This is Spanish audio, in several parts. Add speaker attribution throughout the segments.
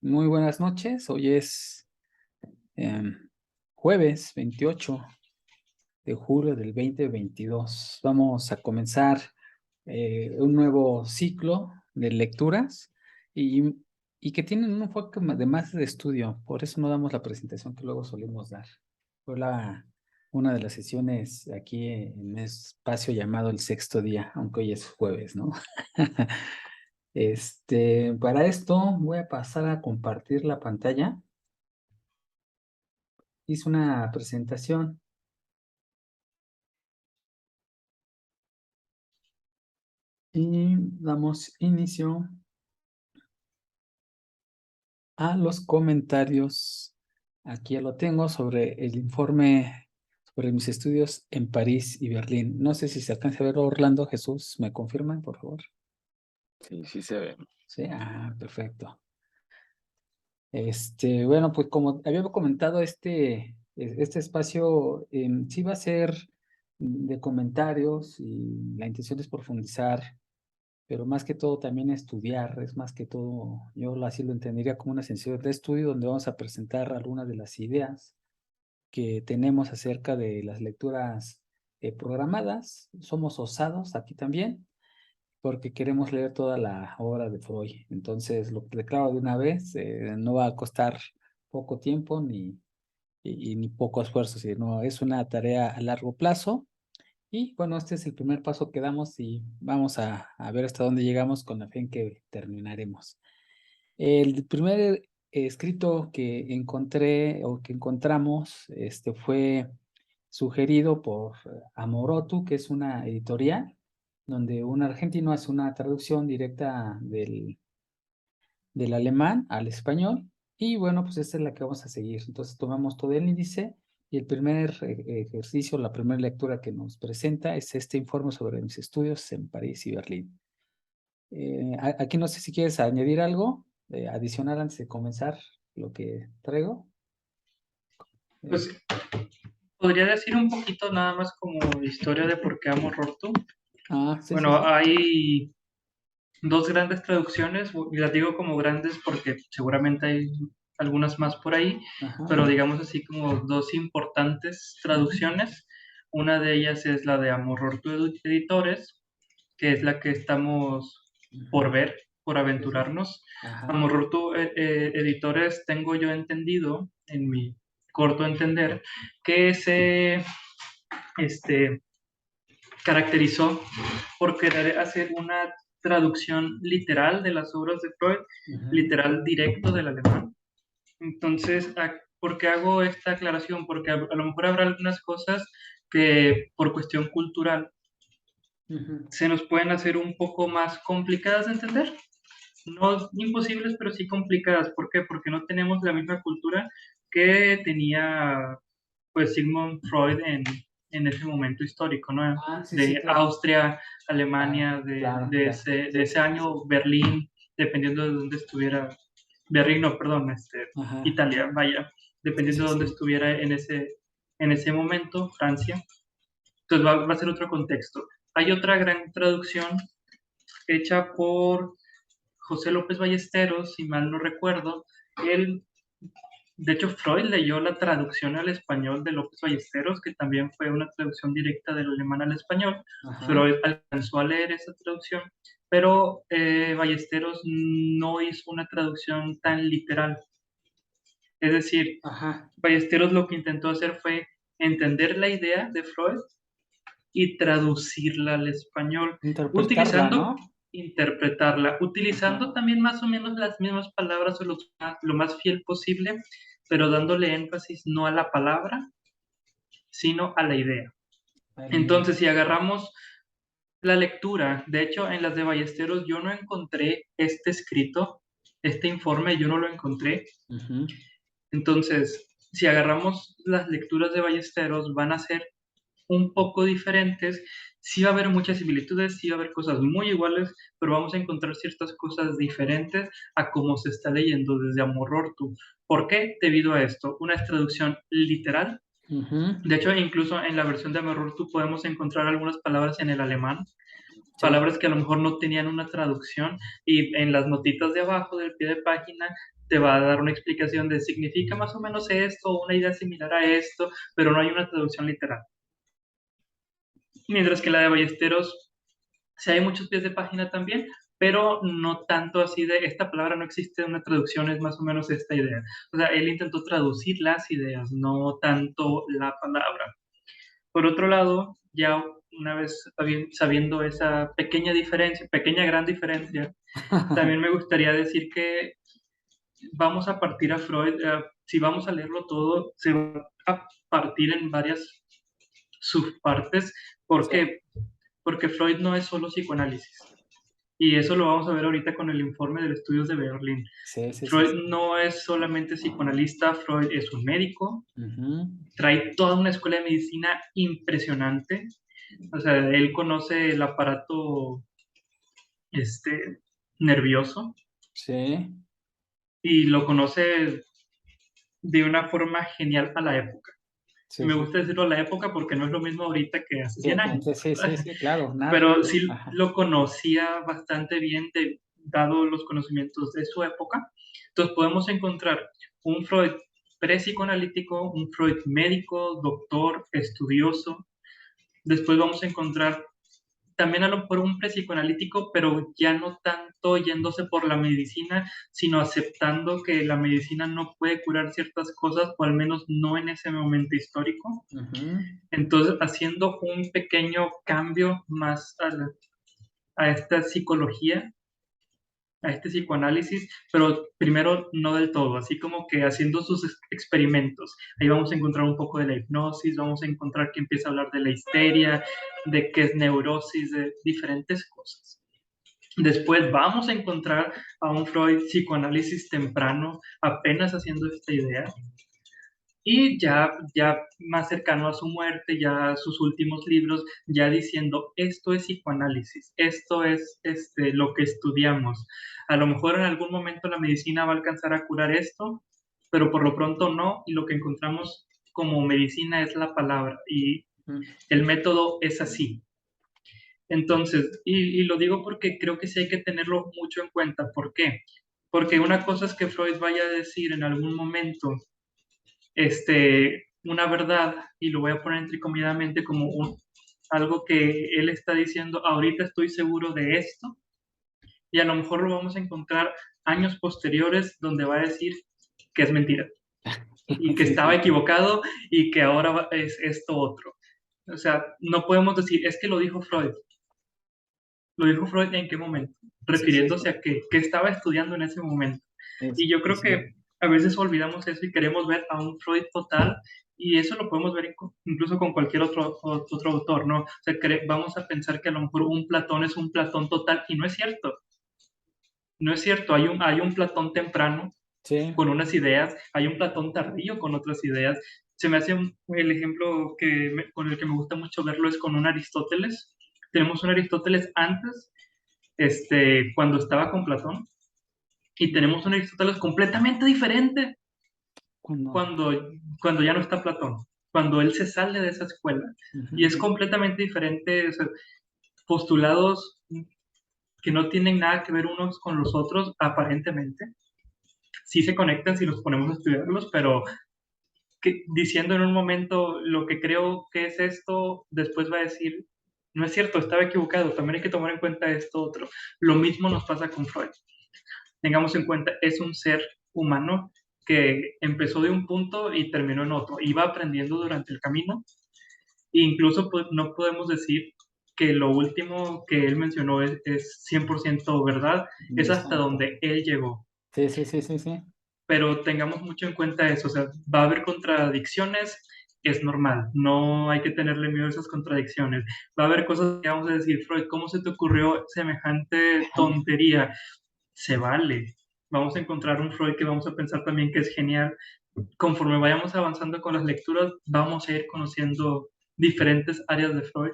Speaker 1: Muy buenas noches. Hoy es jueves 28 de julio del 2022. Vamos a comenzar un nuevo ciclo de lecturas y, y que tienen un enfoque de más de estudio. Por eso no damos la presentación que luego solimos dar. Fue una de las sesiones aquí en un espacio llamado el sexto día, aunque hoy es jueves, ¿no? Para esto voy a pasar a compartir la pantalla. Hice una presentación y damos inicio a los comentarios. Aquí ya lo tengo sobre el informe sobre mis estudios en París y Berlín. No sé si se alcanza a ver Orlando, Jesús, ¿me confirman, por favor?
Speaker 2: Sí se ve.
Speaker 1: Sí, perfecto. Bueno, pues como había comentado, este espacio sí va a ser de comentarios y la intención es profundizar, pero más que todo también estudiar, es más que todo, yo así lo entendería como una sesión de estudio donde vamos a presentar algunas de las ideas que tenemos acerca de las lecturas programadas. Somos osados aquí también, porque queremos leer toda la obra de Freud. Entonces, lo declaro de una vez, no va a costar poco tiempo ni poco esfuerzo, sino es una tarea a largo plazo. Y bueno, este es el primer paso que damos y vamos a ver hasta dónde llegamos con la fe en que terminaremos. El primer escrito que encontré o que encontramos fue sugerido por Amorotu, que es una editorial donde un argentino hace una traducción directa del alemán al español. Y bueno, pues esta es la que vamos a seguir. Entonces tomamos todo el índice y el primer ejercicio, la primera lectura que nos presenta es este informe sobre mis estudios en París y Berlín. Aquí no sé si quieres añadir algo adicional antes de comenzar lo que traigo.
Speaker 3: Pues podría decir un poquito nada más como historia de por qué amo Rorto.
Speaker 1: Sí,
Speaker 3: Bueno,
Speaker 1: sí.
Speaker 3: hay dos grandes traducciones, y las digo como grandes porque seguramente hay algunas más por ahí,
Speaker 1: Ajá.
Speaker 3: pero digamos así como dos importantes traducciones. Una de ellas es la de Amor Rorto Editores, que es la que estamos por ver, por aventurarnos.
Speaker 1: Ajá.
Speaker 3: Amor Rorto Editores, tengo yo entendido, en mi corto entender, que se caracterizó por querer hacer una traducción literal de las obras de Freud, literal directo del alemán. Entonces, ¿por qué hago esta aclaración? Porque a lo mejor habrá algunas cosas que por cuestión cultural se nos pueden hacer un poco más complicadas de entender. No imposibles, pero sí complicadas. ¿Por qué? Porque no tenemos la misma cultura que tenía pues Sigmund Freud en ese momento histórico, ¿no?
Speaker 1: Sí, sí,
Speaker 3: De
Speaker 1: claro.
Speaker 3: Austria, Alemania,
Speaker 1: Claro,
Speaker 3: de
Speaker 1: claro.
Speaker 3: ese año, Berlín, dependiendo de dónde estuviera, Berlín, no, perdón,
Speaker 1: Ajá.
Speaker 3: Italia, vaya, dependiendo
Speaker 1: Sí,
Speaker 3: de dónde
Speaker 1: sí.
Speaker 3: estuviera en ese momento, Francia. Entonces va a ser otro contexto. Hay otra gran traducción hecha por José López Ballesteros, si mal no recuerdo. Él, de hecho, Freud leyó la traducción al español de López Ballesteros, que también fue una traducción directa del alemán al español.
Speaker 1: Ajá.
Speaker 3: Freud alcanzó a leer esa traducción, pero Ballesteros no hizo una traducción tan literal. Es decir,
Speaker 1: Ajá.
Speaker 3: Ballesteros lo que intentó hacer fue entender la idea de Freud y traducirla al español,
Speaker 1: Interpretarla,
Speaker 3: utilizando,
Speaker 1: ¿no?
Speaker 3: interpretarla, utilizando
Speaker 1: Ajá.
Speaker 3: también más o menos las mismas palabras o lo más fiel posible, pero dándole énfasis no a la palabra, sino a la idea. Entonces, si agarramos la lectura, de hecho, en las de Ballesteros yo no encontré este escrito, este informe, yo no lo encontré. Entonces, si agarramos las lecturas de Ballesteros, van a ser un poco diferentes. Sí va a haber muchas similitudes, sí va a haber cosas muy iguales, pero vamos a encontrar ciertas cosas diferentes a cómo se está leyendo desde Amor Rortu. ¿Por qué? Debido a esto, una traducción literal. De hecho, incluso en la versión de Amor Rortu podemos encontrar algunas palabras en el alemán, palabras que a lo mejor no tenían una traducción, y en las notitas de abajo del pie de página te va a dar una explicación de significa más o menos esto, o una idea similar a esto, pero no hay una traducción literal. Mientras que la de Ballesteros, sí hay muchos pies de página también, pero no tanto así de esta palabra no existe una traducción, es más o menos esta idea. O sea, él intentó traducir las ideas, no tanto la palabra. Por otro lado, ya una vez sabiendo esa pequeña diferencia, pequeña gran diferencia, también me gustaría decir que vamos a partir a Freud, si vamos a leerlo todo, se va a partir en varias subpartes. ¿Por
Speaker 1: Sí.
Speaker 3: qué? Porque Freud no es solo psicoanálisis. Y eso lo vamos a ver ahorita con el informe de los estudios de Berlín.
Speaker 1: Sí, sí, sí,
Speaker 3: Freud
Speaker 1: sí.
Speaker 3: no es solamente psicoanalista, Freud es un médico,
Speaker 1: Ujú.
Speaker 3: trae toda una escuela de medicina impresionante. O sea, él conoce el aparato nervioso
Speaker 1: Sí,
Speaker 3: y lo conoce de una forma genial a la época. Y
Speaker 1: sí,
Speaker 3: me
Speaker 1: sí.
Speaker 3: gusta decirlo a la época porque no es lo mismo ahorita que hace 100 años,
Speaker 1: Sí, sí, sí, claro, nada.
Speaker 3: pero sí
Speaker 1: Ajá.
Speaker 3: lo conocía bastante bien, dado los conocimientos de su época. Entonces podemos encontrar un Freud pre-psicoanalítico, un Freud médico, doctor, estudioso. Después vamos a encontrar también a lo mejor un pre-psicoanalítico, pero ya no tanto yéndose por la medicina, sino aceptando que la medicina no puede curar ciertas cosas, o al menos no en ese momento histórico.
Speaker 1: Ujú.
Speaker 3: Entonces, haciendo un pequeño cambio más a esta psicología, a este psicoanálisis, pero primero no del todo, así como que haciendo sus experimentos. Ahí vamos a encontrar un poco de la hipnosis, vamos a encontrar que empieza a hablar de la histeria, de qué es neurosis, de diferentes cosas. Después vamos a encontrar a un Freud psicoanálisis temprano, apenas haciendo esta idea. Y ya más cercano a su muerte, ya sus últimos libros, ya diciendo, esto es psicoanálisis, esto es lo que estudiamos. A lo mejor en algún momento la medicina va a alcanzar a curar esto, pero por lo pronto no, y lo que encontramos como medicina es la palabra, y
Speaker 1: Mm.
Speaker 3: el método es así. Entonces, y lo digo porque creo que sí hay que tenerlo mucho en cuenta. ¿Por qué? Porque una cosa es que Freud vaya a decir en algún momento, una verdad, y lo voy a poner entrecomilladamente como algo que él está diciendo, ahorita estoy seguro de esto, y a lo mejor lo vamos a encontrar años posteriores donde va a decir que es mentira, y que
Speaker 1: Sí,
Speaker 3: estaba
Speaker 1: sí, sí.
Speaker 3: equivocado, y que ahora es esto otro. O sea, no podemos decir, es que lo dijo Freud. ¿Lo dijo Freud en qué momento?
Speaker 1: Sí, sí,
Speaker 3: Refiriéndose
Speaker 1: sí.
Speaker 3: a qué estaba estudiando en ese momento. Y yo creo
Speaker 1: Sí.
Speaker 3: que a veces olvidamos eso y queremos ver a un Freud total, y eso lo podemos ver incluso con cualquier otro autor, ¿no? O sea, vamos a pensar que a lo mejor un Platón es un Platón total, y no es cierto. No es cierto, hay un Platón temprano
Speaker 1: Sí.
Speaker 3: con unas ideas, hay un Platón tardío con otras ideas. Se me hace el ejemplo con el que me gusta mucho verlo es con un Aristóteles. Tenemos un Aristóteles antes, cuando estaba con Platón, y tenemos un Aristóteles completamente diferente
Speaker 1: Cuando.
Speaker 3: cuando ya no está Platón, cuando él se sale de esa escuela, y es
Speaker 1: Ujú.
Speaker 3: completamente diferente, o sea, postulados que no tienen nada que ver unos con los otros, aparentemente. Sí se conectan si nos ponemos a estudiarlos, pero diciendo en un momento lo que creo que es esto, después va a decir, no es cierto, estaba equivocado, también hay que tomar en cuenta esto otro. Lo mismo nos pasa con Freud. Tengamos en cuenta, es un ser humano que empezó de un punto y terminó en otro. Iba aprendiendo durante el camino. E incluso no podemos decir que lo último que él mencionó es 100% verdad. Es hasta
Speaker 1: Exacto.
Speaker 3: donde él llegó.
Speaker 1: Sí, sí, sí, sí, sí.
Speaker 3: Pero tengamos mucho en cuenta eso. O sea, va a haber contradicciones, es normal. No hay que tenerle miedo a esas contradicciones. Va a haber cosas que vamos a decir, Freud, ¿cómo se te ocurrió semejante tontería? Se vale. Vamos a encontrar un Freud que vamos a pensar también que es genial. Conforme vayamos avanzando con las lecturas, vamos a ir conociendo diferentes áreas de Freud.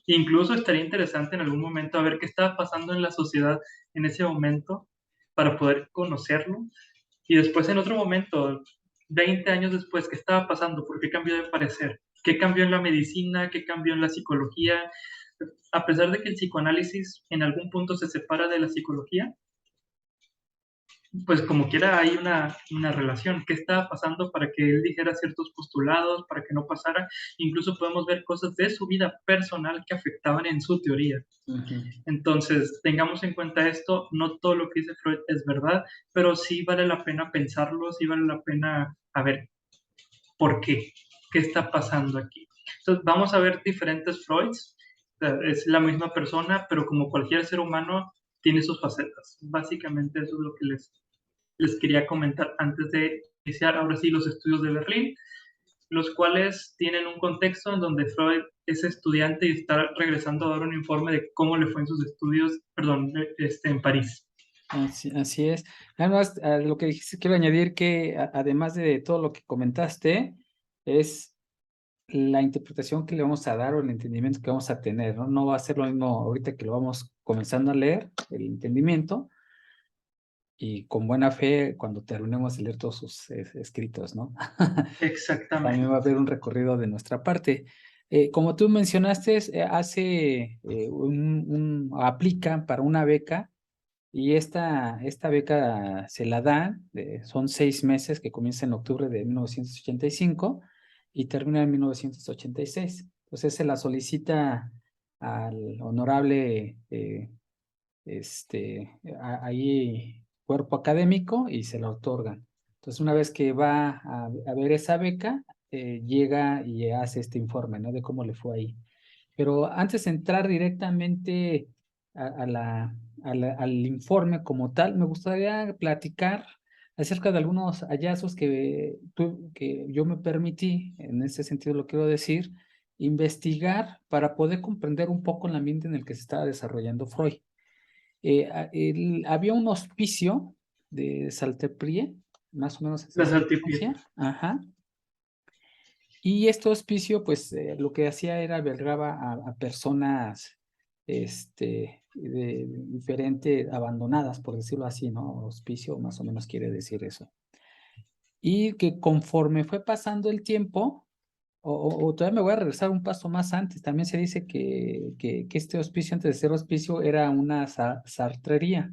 Speaker 3: Incluso estaría interesante en algún momento a ver qué estaba pasando en la sociedad en ese momento para poder conocerlo. Y después en otro momento, 20 años después, ¿qué estaba pasando? ¿Por qué cambió de parecer? ¿Qué cambió en la medicina? ¿Qué cambió en la psicología? a pesar de que el psicoanálisis en algún punto se separa de la psicología, pues como quiera hay una relación. ¿Qué estaba pasando para que él dijera ciertos postulados, para que no pasara? Incluso podemos ver cosas de su vida personal que afectaban en su teoría. Entonces, tengamos en cuenta esto, no todo lo que dice Freud es verdad, pero sí vale la pena pensarlo, sí vale la pena a ver por qué está pasando aquí. Entonces, vamos a ver diferentes Freuds, es la misma persona, pero como cualquier ser humano, tiene sus facetas. Básicamente eso es lo que les quería comentar antes de iniciar ahora sí los estudios de Berlín, los cuales tienen un contexto en donde Freud es estudiante y está regresando a dar un informe de cómo le fue en sus estudios, perdón, en París.
Speaker 1: Así es. Además, a lo que dijiste, quiero añadir que además de todo lo que comentaste, es la interpretación que le vamos a dar o el entendimiento que vamos a tener, ¿no? No va a ser lo mismo ahorita que lo vamos comenzando a leer, el entendimiento, y con buena fe cuando terminemos de leer todos sus escritos, ¿no?
Speaker 3: Exactamente.
Speaker 1: También va a haber un recorrido de nuestra parte. Como tú mencionaste, aplica para una beca y esta beca se la dan, son 6 meses que comienza en octubre de 1985 y termina en 1986. Entonces se la solicita al honorable ahí cuerpo académico y se la otorgan. Entonces una vez que va a ver esa beca, llega y hace este informe, ¿no? De cómo le fue ahí. Pero antes de entrar directamente al informe como tal, me gustaría platicar acerca de algunos hallazgos que yo me permití, en ese sentido lo quiero decir, investigar para poder comprender un poco el ambiente en el que se estaba desarrollando Freud. Había un hospicio de Salteprie, más o menos esa
Speaker 3: La
Speaker 1: es la
Speaker 3: Saltipie.
Speaker 1: distancia. Ajá. Y este hospicio, pues, lo que hacía era albergaba a personas, diferente, abandonadas, por decirlo así, ¿no? Hospicio más o menos quiere decir eso. Y que conforme fue pasando el tiempo, o todavía me voy a regresar un paso más antes, también se dice que este hospicio, antes de ser hospicio, era una sartrería,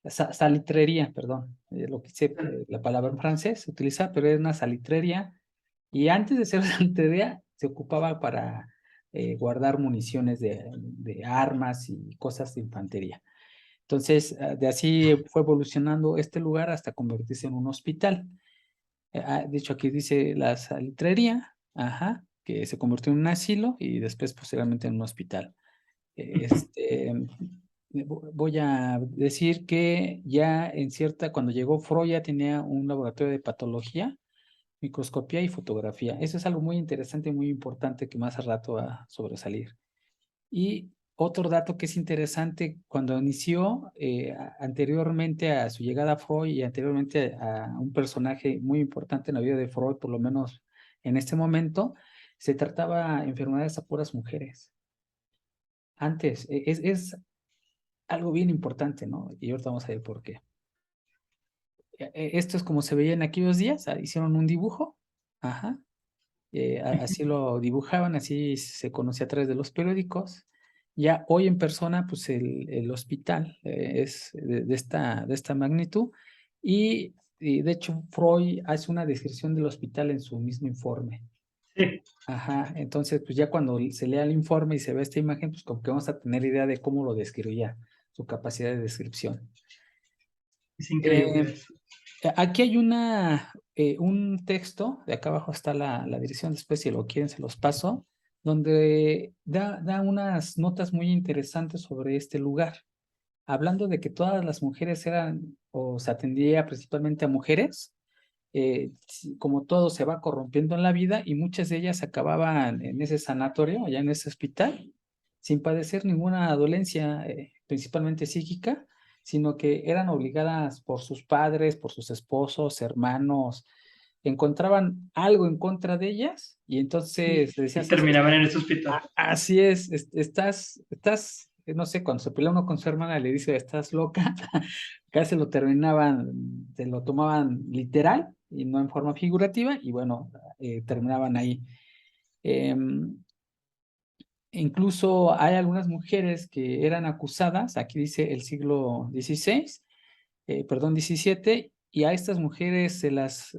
Speaker 1: salitrería, perdón, lo que sé, la palabra en francés se utiliza, pero es una salitrería. Y antes de ser salitrería, se ocupaba para guardar municiones de armas y cosas de infantería. Entonces, de así fue evolucionando este lugar hasta convertirse en un hospital. De hecho, aquí dice la salitrería, ajá, que se convirtió en un asilo y después posteriormente en un hospital. Voy a decir que ya cuando llegó Freud ya tenía un laboratorio de patología, microscopía y fotografía. Eso es algo muy interesante y muy importante que más al rato va a sobresalir. Y otro dato que es interesante, cuando inició, anteriormente a su llegada a Freud y anteriormente a un personaje muy importante en la vida de Freud, por lo menos en este momento, se trataba enfermedades a puras mujeres. Antes, es algo bien importante, ¿no? Y ahorita vamos a ver por qué. Esto es como se veía en aquellos días, hicieron un dibujo, ajá, así lo dibujaban, así se conocía a través de los periódicos. Ya hoy en persona, pues el hospital es de esta magnitud y de hecho Freud hace una descripción del hospital en su mismo informe.
Speaker 3: Sí.
Speaker 1: Ajá, entonces pues ya cuando se lea el informe y se ve esta imagen, pues como que vamos a tener idea de cómo lo describía, su capacidad de descripción.
Speaker 3: Es increíble.
Speaker 1: Aquí hay un texto, de acá abajo está la dirección, después si lo quieren se los paso, donde da unas notas muy interesantes sobre este lugar, hablando de que todas las mujeres eran, o se atendía principalmente a mujeres, como todo se va corrompiendo en la vida y muchas de ellas acababan en ese sanatorio, allá en ese hospital, sin padecer ninguna dolencia, principalmente psíquica, sino que eran obligadas por sus padres, por sus esposos, hermanos, encontraban algo en contra de ellas y entonces
Speaker 3: Y
Speaker 1: decías,
Speaker 3: terminaban en ese hospital.
Speaker 1: así es, estás, no sé, cuando se pelea uno con su hermana le dice, estás loca, acá se lo terminaban, se lo tomaban literal y no en forma figurativa y bueno, terminaban ahí. Incluso hay algunas mujeres que eran acusadas, aquí dice el siglo XVI, perdón, XVII, y a estas mujeres se las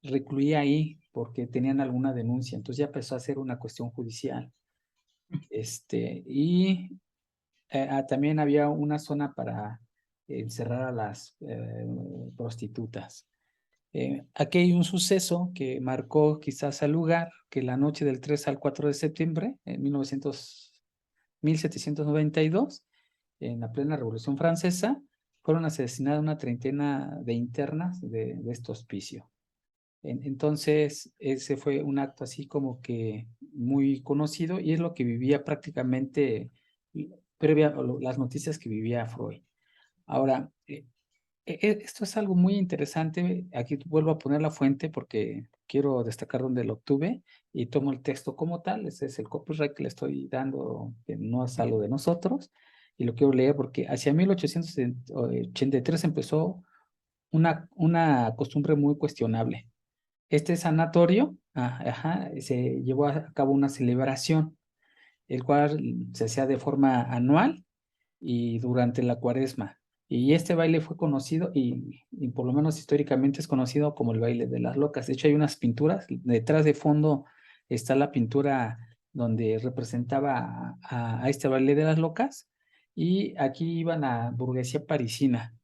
Speaker 1: recluía ahí porque tenían alguna denuncia, entonces ya empezó a ser una cuestión judicial. Y también había una zona para encerrar a las prostitutas. Aquí hay un suceso que marcó quizás al lugar, que la noche del 3 al 4 de septiembre, en 1792, en la plena Revolución Francesa, fueron asesinadas una treintena de internas de este hospicio. Entonces, ese fue un acto así como que muy conocido y es lo que vivía prácticamente previa a las noticias que vivía Freud. Ahora, esto es algo muy interesante. Aquí vuelvo a poner la fuente porque quiero destacar dónde lo obtuve y tomo el texto como tal. Ese es el copyright que le estoy dando, que no es algo de nosotros. Y lo quiero leer porque hacia 1883 empezó una costumbre muy cuestionable. Este sanatorio, se llevó a cabo una celebración, el cual se hacía de forma anual y durante la cuaresma. Y este baile fue conocido y por lo menos históricamente es conocido como el baile de las locas. De hecho, hay unas pinturas, detrás de fondo está la pintura donde representaba a este baile de las locas y aquí iban a burguesía parisina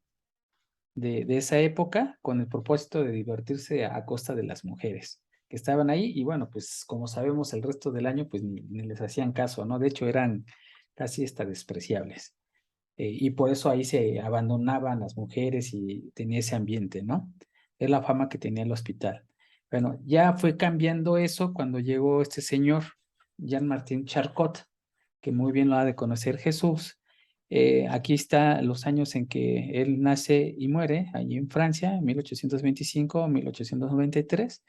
Speaker 1: de esa época con el propósito de divertirse a costa de las mujeres que estaban ahí y bueno, pues como sabemos el resto del año pues ni les hacían caso, ¿no? De hecho eran casi hasta despreciables. Y por eso ahí se abandonaban las mujeres y tenía ese ambiente, ¿no? Es la fama que tenía el hospital. Bueno, ya fue cambiando eso cuando llegó este señor, Jean-Martin Charcot, que muy bien lo ha de conocer Jesús. Aquí está los años en que él nace y muere, allí en Francia, 1825-1893.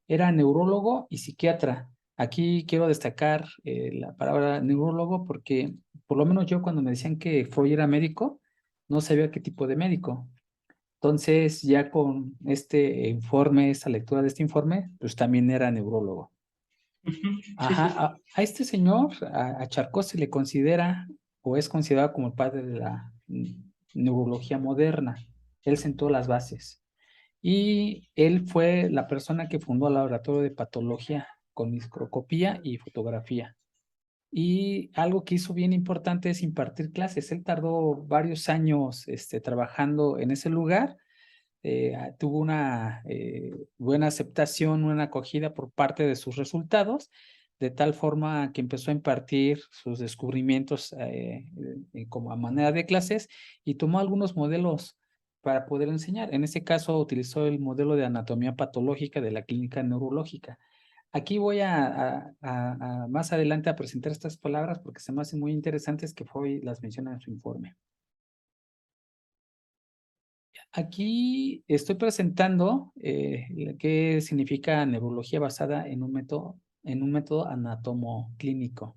Speaker 1: Era neurólogo y psiquiatra. Aquí quiero destacar la palabra neurólogo porque por lo menos yo cuando me decían que Freud era médico, no sabía qué tipo de médico. Entonces ya con este informe, esta lectura de este informe, pues también era neurólogo.
Speaker 3: Sí, sí, sí.
Speaker 1: A este señor, a Charcot se le considera o es considerado como el padre de la neurología moderna. Él sentó las bases. Y él fue la persona que fundó el laboratorio de patología con microscopía y fotografía. Y algo que hizo bien importante es impartir clases. Él tardó varios años trabajando en ese lugar. Tuvo una buena aceptación, una acogida por parte de sus resultados, de tal forma que empezó a impartir sus descubrimientos como a manera de clases y tomó algunos modelos para poder enseñar. En este caso utilizó el modelo de anatomía patológica de la clínica neurológica. Aquí voy a más adelante a presentar estas palabras porque se me hacen muy interesantes que Freud las menciona en su informe. Aquí estoy presentando qué significa neurología basada en un método anatomoclínico.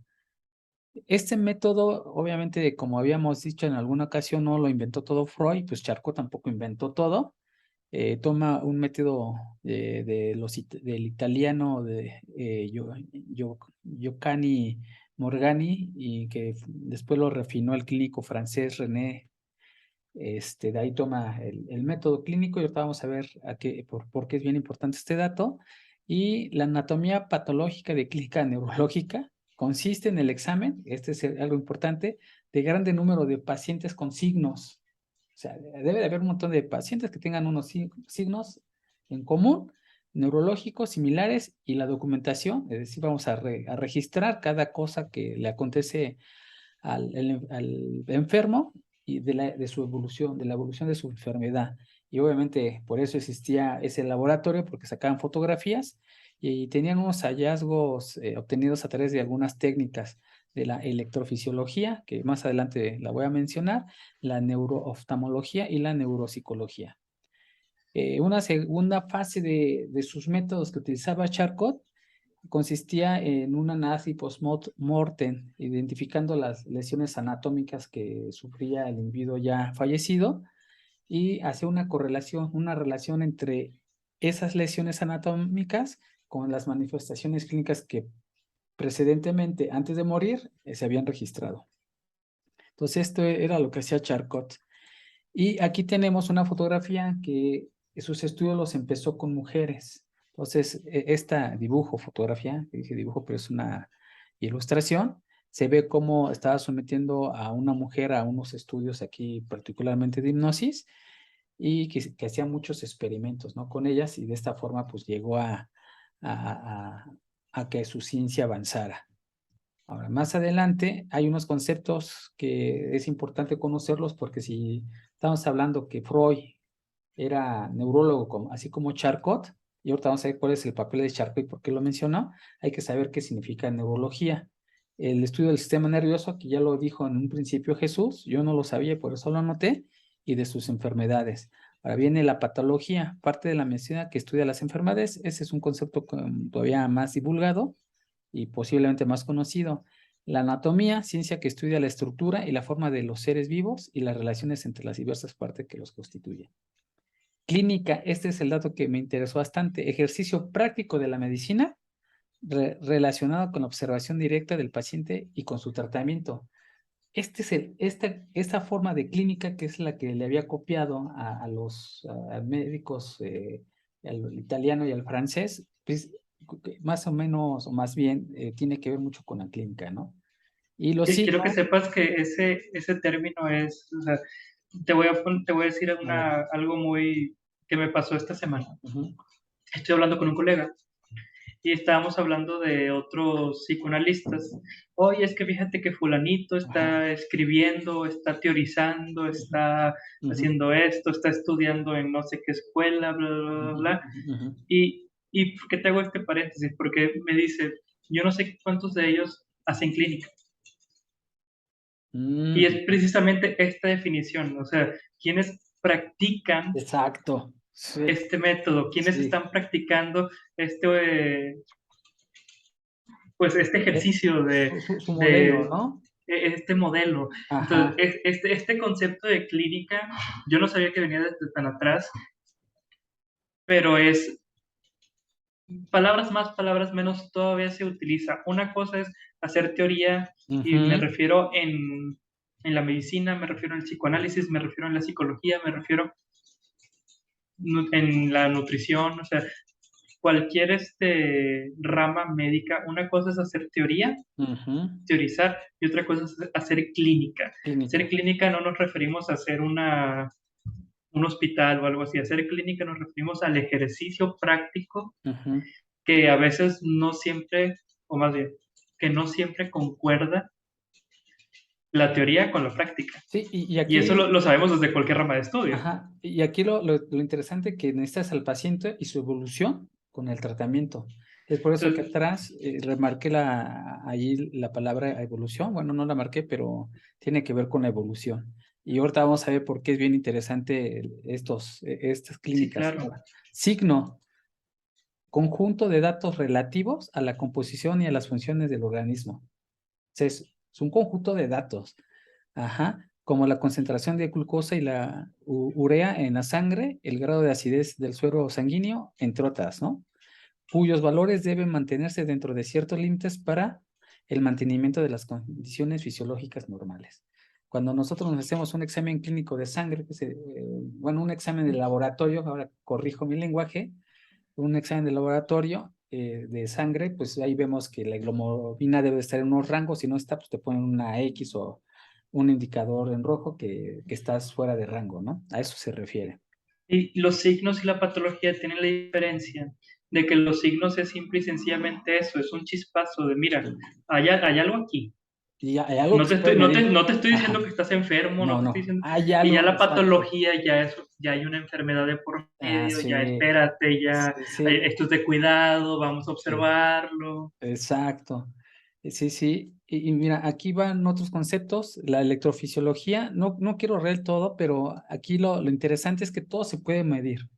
Speaker 1: Este método, obviamente, como habíamos dicho en alguna ocasión, no lo inventó todo Freud, pues Charcot tampoco inventó todo. Toma un método del italiano de Giovanni Morgani y que después lo refinó el clínico francés René. De ahí toma el método clínico y ahorita vamos a ver por qué es bien importante este dato. Y la anatomía patológica de clínica neurológica consiste en el examen, este es algo importante, de grande número de pacientes con signos. O sea, debe de haber un montón de pacientes que tengan unos signos en común, neurológicos similares y la documentación, es decir, vamos a registrar cada cosa que le acontece al enfermo y de su evolución, de la evolución de su enfermedad. Y obviamente por eso existía ese laboratorio, porque sacaban fotografías y tenían unos hallazgos obtenidos a través de algunas técnicas de la electrofisiología, que más adelante la voy a mencionar, la neurooftalmología y la neuropsicología. Una segunda fase de sus métodos que utilizaba Charcot consistía en un análisis post-mortem, identificando las lesiones anatómicas que sufría el individuo ya fallecido y hacía una correlación, una relación entre esas lesiones anatómicas con las manifestaciones clínicas que precedentemente, antes de morir, se habían registrado. Entonces, esto era lo que hacía Charcot. Y aquí tenemos una fotografía que sus estudios los empezó con mujeres. Entonces, esta fotografía, que dije dibujo, pero es una ilustración, se ve cómo estaba sometiendo a una mujer a unos estudios aquí, particularmente de hipnosis, y que hacía muchos experimentos, ¿no? Con ellas, y de esta forma, pues, llegó a que su ciencia avanzara. Ahora, más adelante hay unos conceptos que es importante conocerlos, porque si estamos hablando que Freud era neurólogo, así como Charcot, y ahorita vamos a ver cuál es el papel de Charcot y por qué lo mencionó, hay que saber qué significa neurología. El estudio del sistema nervioso, que ya lo dijo en un principio Jesús, yo no lo sabía, por eso lo anoté, y de sus enfermedades. Ahora viene la patología, parte de la medicina que estudia las enfermedades. Ese es un concepto todavía más divulgado y posiblemente más conocido. La anatomía, ciencia que estudia la estructura y la forma de los seres vivos y las relaciones entre las diversas partes que los constituyen. Clínica, este es el dato que me interesó bastante. Ejercicio práctico de la medicina relacionado con la observación directa del paciente y con su tratamiento. Esta forma de clínica, que es la que le había copiado a los médicos, al italiano y al francés, pues más o menos, o más bien, tiene que ver mucho con la clínica, ¿no? Y los
Speaker 3: Quiero que
Speaker 1: signos.
Speaker 3: sepas que ese término es, o sea, te voy a decir algo muy que me pasó esta semana. Estoy hablando con un colega y estábamos hablando de otros psicoanalistas. Oye, es que fíjate que fulanito está escribiendo, está teorizando, está haciendo esto, está estudiando en no sé qué escuela, bla, bla, bla, bla. ¿Y por qué te hago este paréntesis? Porque me dice, yo no sé cuántos de ellos hacen clínica. Y es precisamente esta definición, o sea, quienes practican
Speaker 1: Exacto. Sí,
Speaker 3: este método, quienes
Speaker 1: sí.
Speaker 3: están practicando pues este ejercicio
Speaker 1: Su modelo, ¿no?
Speaker 3: este modelo.
Speaker 1: Ajá.
Speaker 3: Entonces, este concepto de clínica, yo no sabía que venía desde tan atrás, pero es palabras más, palabras menos, todavía se utiliza. Una cosa es hacer teoría, y me refiero en la medicina, me refiero en el psicoanálisis, me refiero en la psicología, me refiero en la nutrición, o sea, cualquier rama médica. Una cosa es hacer teoría, teorizar, y otra cosa es hacer clínica.
Speaker 1: Clínica.
Speaker 3: Hacer clínica no nos referimos a hacer un hospital o algo así. Hacer clínica nos referimos al ejercicio práctico que a veces no siempre, o más bien, que no siempre concuerda la teoría con la práctica.
Speaker 1: Sí, y
Speaker 3: Y eso
Speaker 1: aquí,
Speaker 3: lo sabemos desde cualquier rama de estudio.
Speaker 1: ajá, y aquí lo interesante que necesitas al paciente y su evolución con el tratamiento. Es por eso que
Speaker 3: Entonces,
Speaker 1: atrás remarqué allí la palabra evolución. Bueno, no la marqué, pero tiene que ver con la evolución. Y ahorita vamos a ver por qué es bien interesante estas
Speaker 3: sí,
Speaker 1: clínicas.
Speaker 3: claro.
Speaker 1: Ahora, signo, conjunto de datos relativos a la composición y a las funciones del organismo. Es un conjunto de datos, ajá, como la concentración de glucosa y la urea en la sangre, el grado de acidez del suero sanguíneo, entre otras, ¿no? Cuyos valores deben mantenerse dentro de ciertos límites para el mantenimiento de las condiciones fisiológicas normales. Cuando nosotros nos hacemos un examen clínico de sangre, bueno, un examen de laboratorio, ahora corrijo mi lenguaje, un examen de laboratorio de sangre, pues ahí vemos que la hemoglobina debe estar en unos rangos, si no está, pues te ponen una X o un indicador en rojo que estás fuera de rango, ¿no? A eso se refiere.
Speaker 3: Y los signos y la patología tienen la diferencia de que los signos es simple y sencillamente eso, es un chispazo de, mira, hay algo aquí.
Speaker 1: Y hay algo que se puede
Speaker 3: No te
Speaker 1: medir.
Speaker 3: estoy diciendo
Speaker 1: Ajá.
Speaker 3: que estás enfermo, no
Speaker 1: No,
Speaker 3: te estoy
Speaker 1: no.
Speaker 3: diciendo.
Speaker 1: Hay
Speaker 3: Y ya
Speaker 1: algo,
Speaker 3: la
Speaker 1: exacto.
Speaker 3: patología, ya hay una enfermedad de por
Speaker 1: Ah,
Speaker 3: medio, ya
Speaker 1: sí.
Speaker 3: espérate, ya
Speaker 1: Sí, sí.
Speaker 3: esto es de cuidado, vamos a
Speaker 1: Sí.
Speaker 3: observarlo.
Speaker 1: Exacto. Sí, sí. Y mira, aquí van otros conceptos. La electrofisiología, no quiero leer todo, pero aquí lo interesante es que todo se puede medir.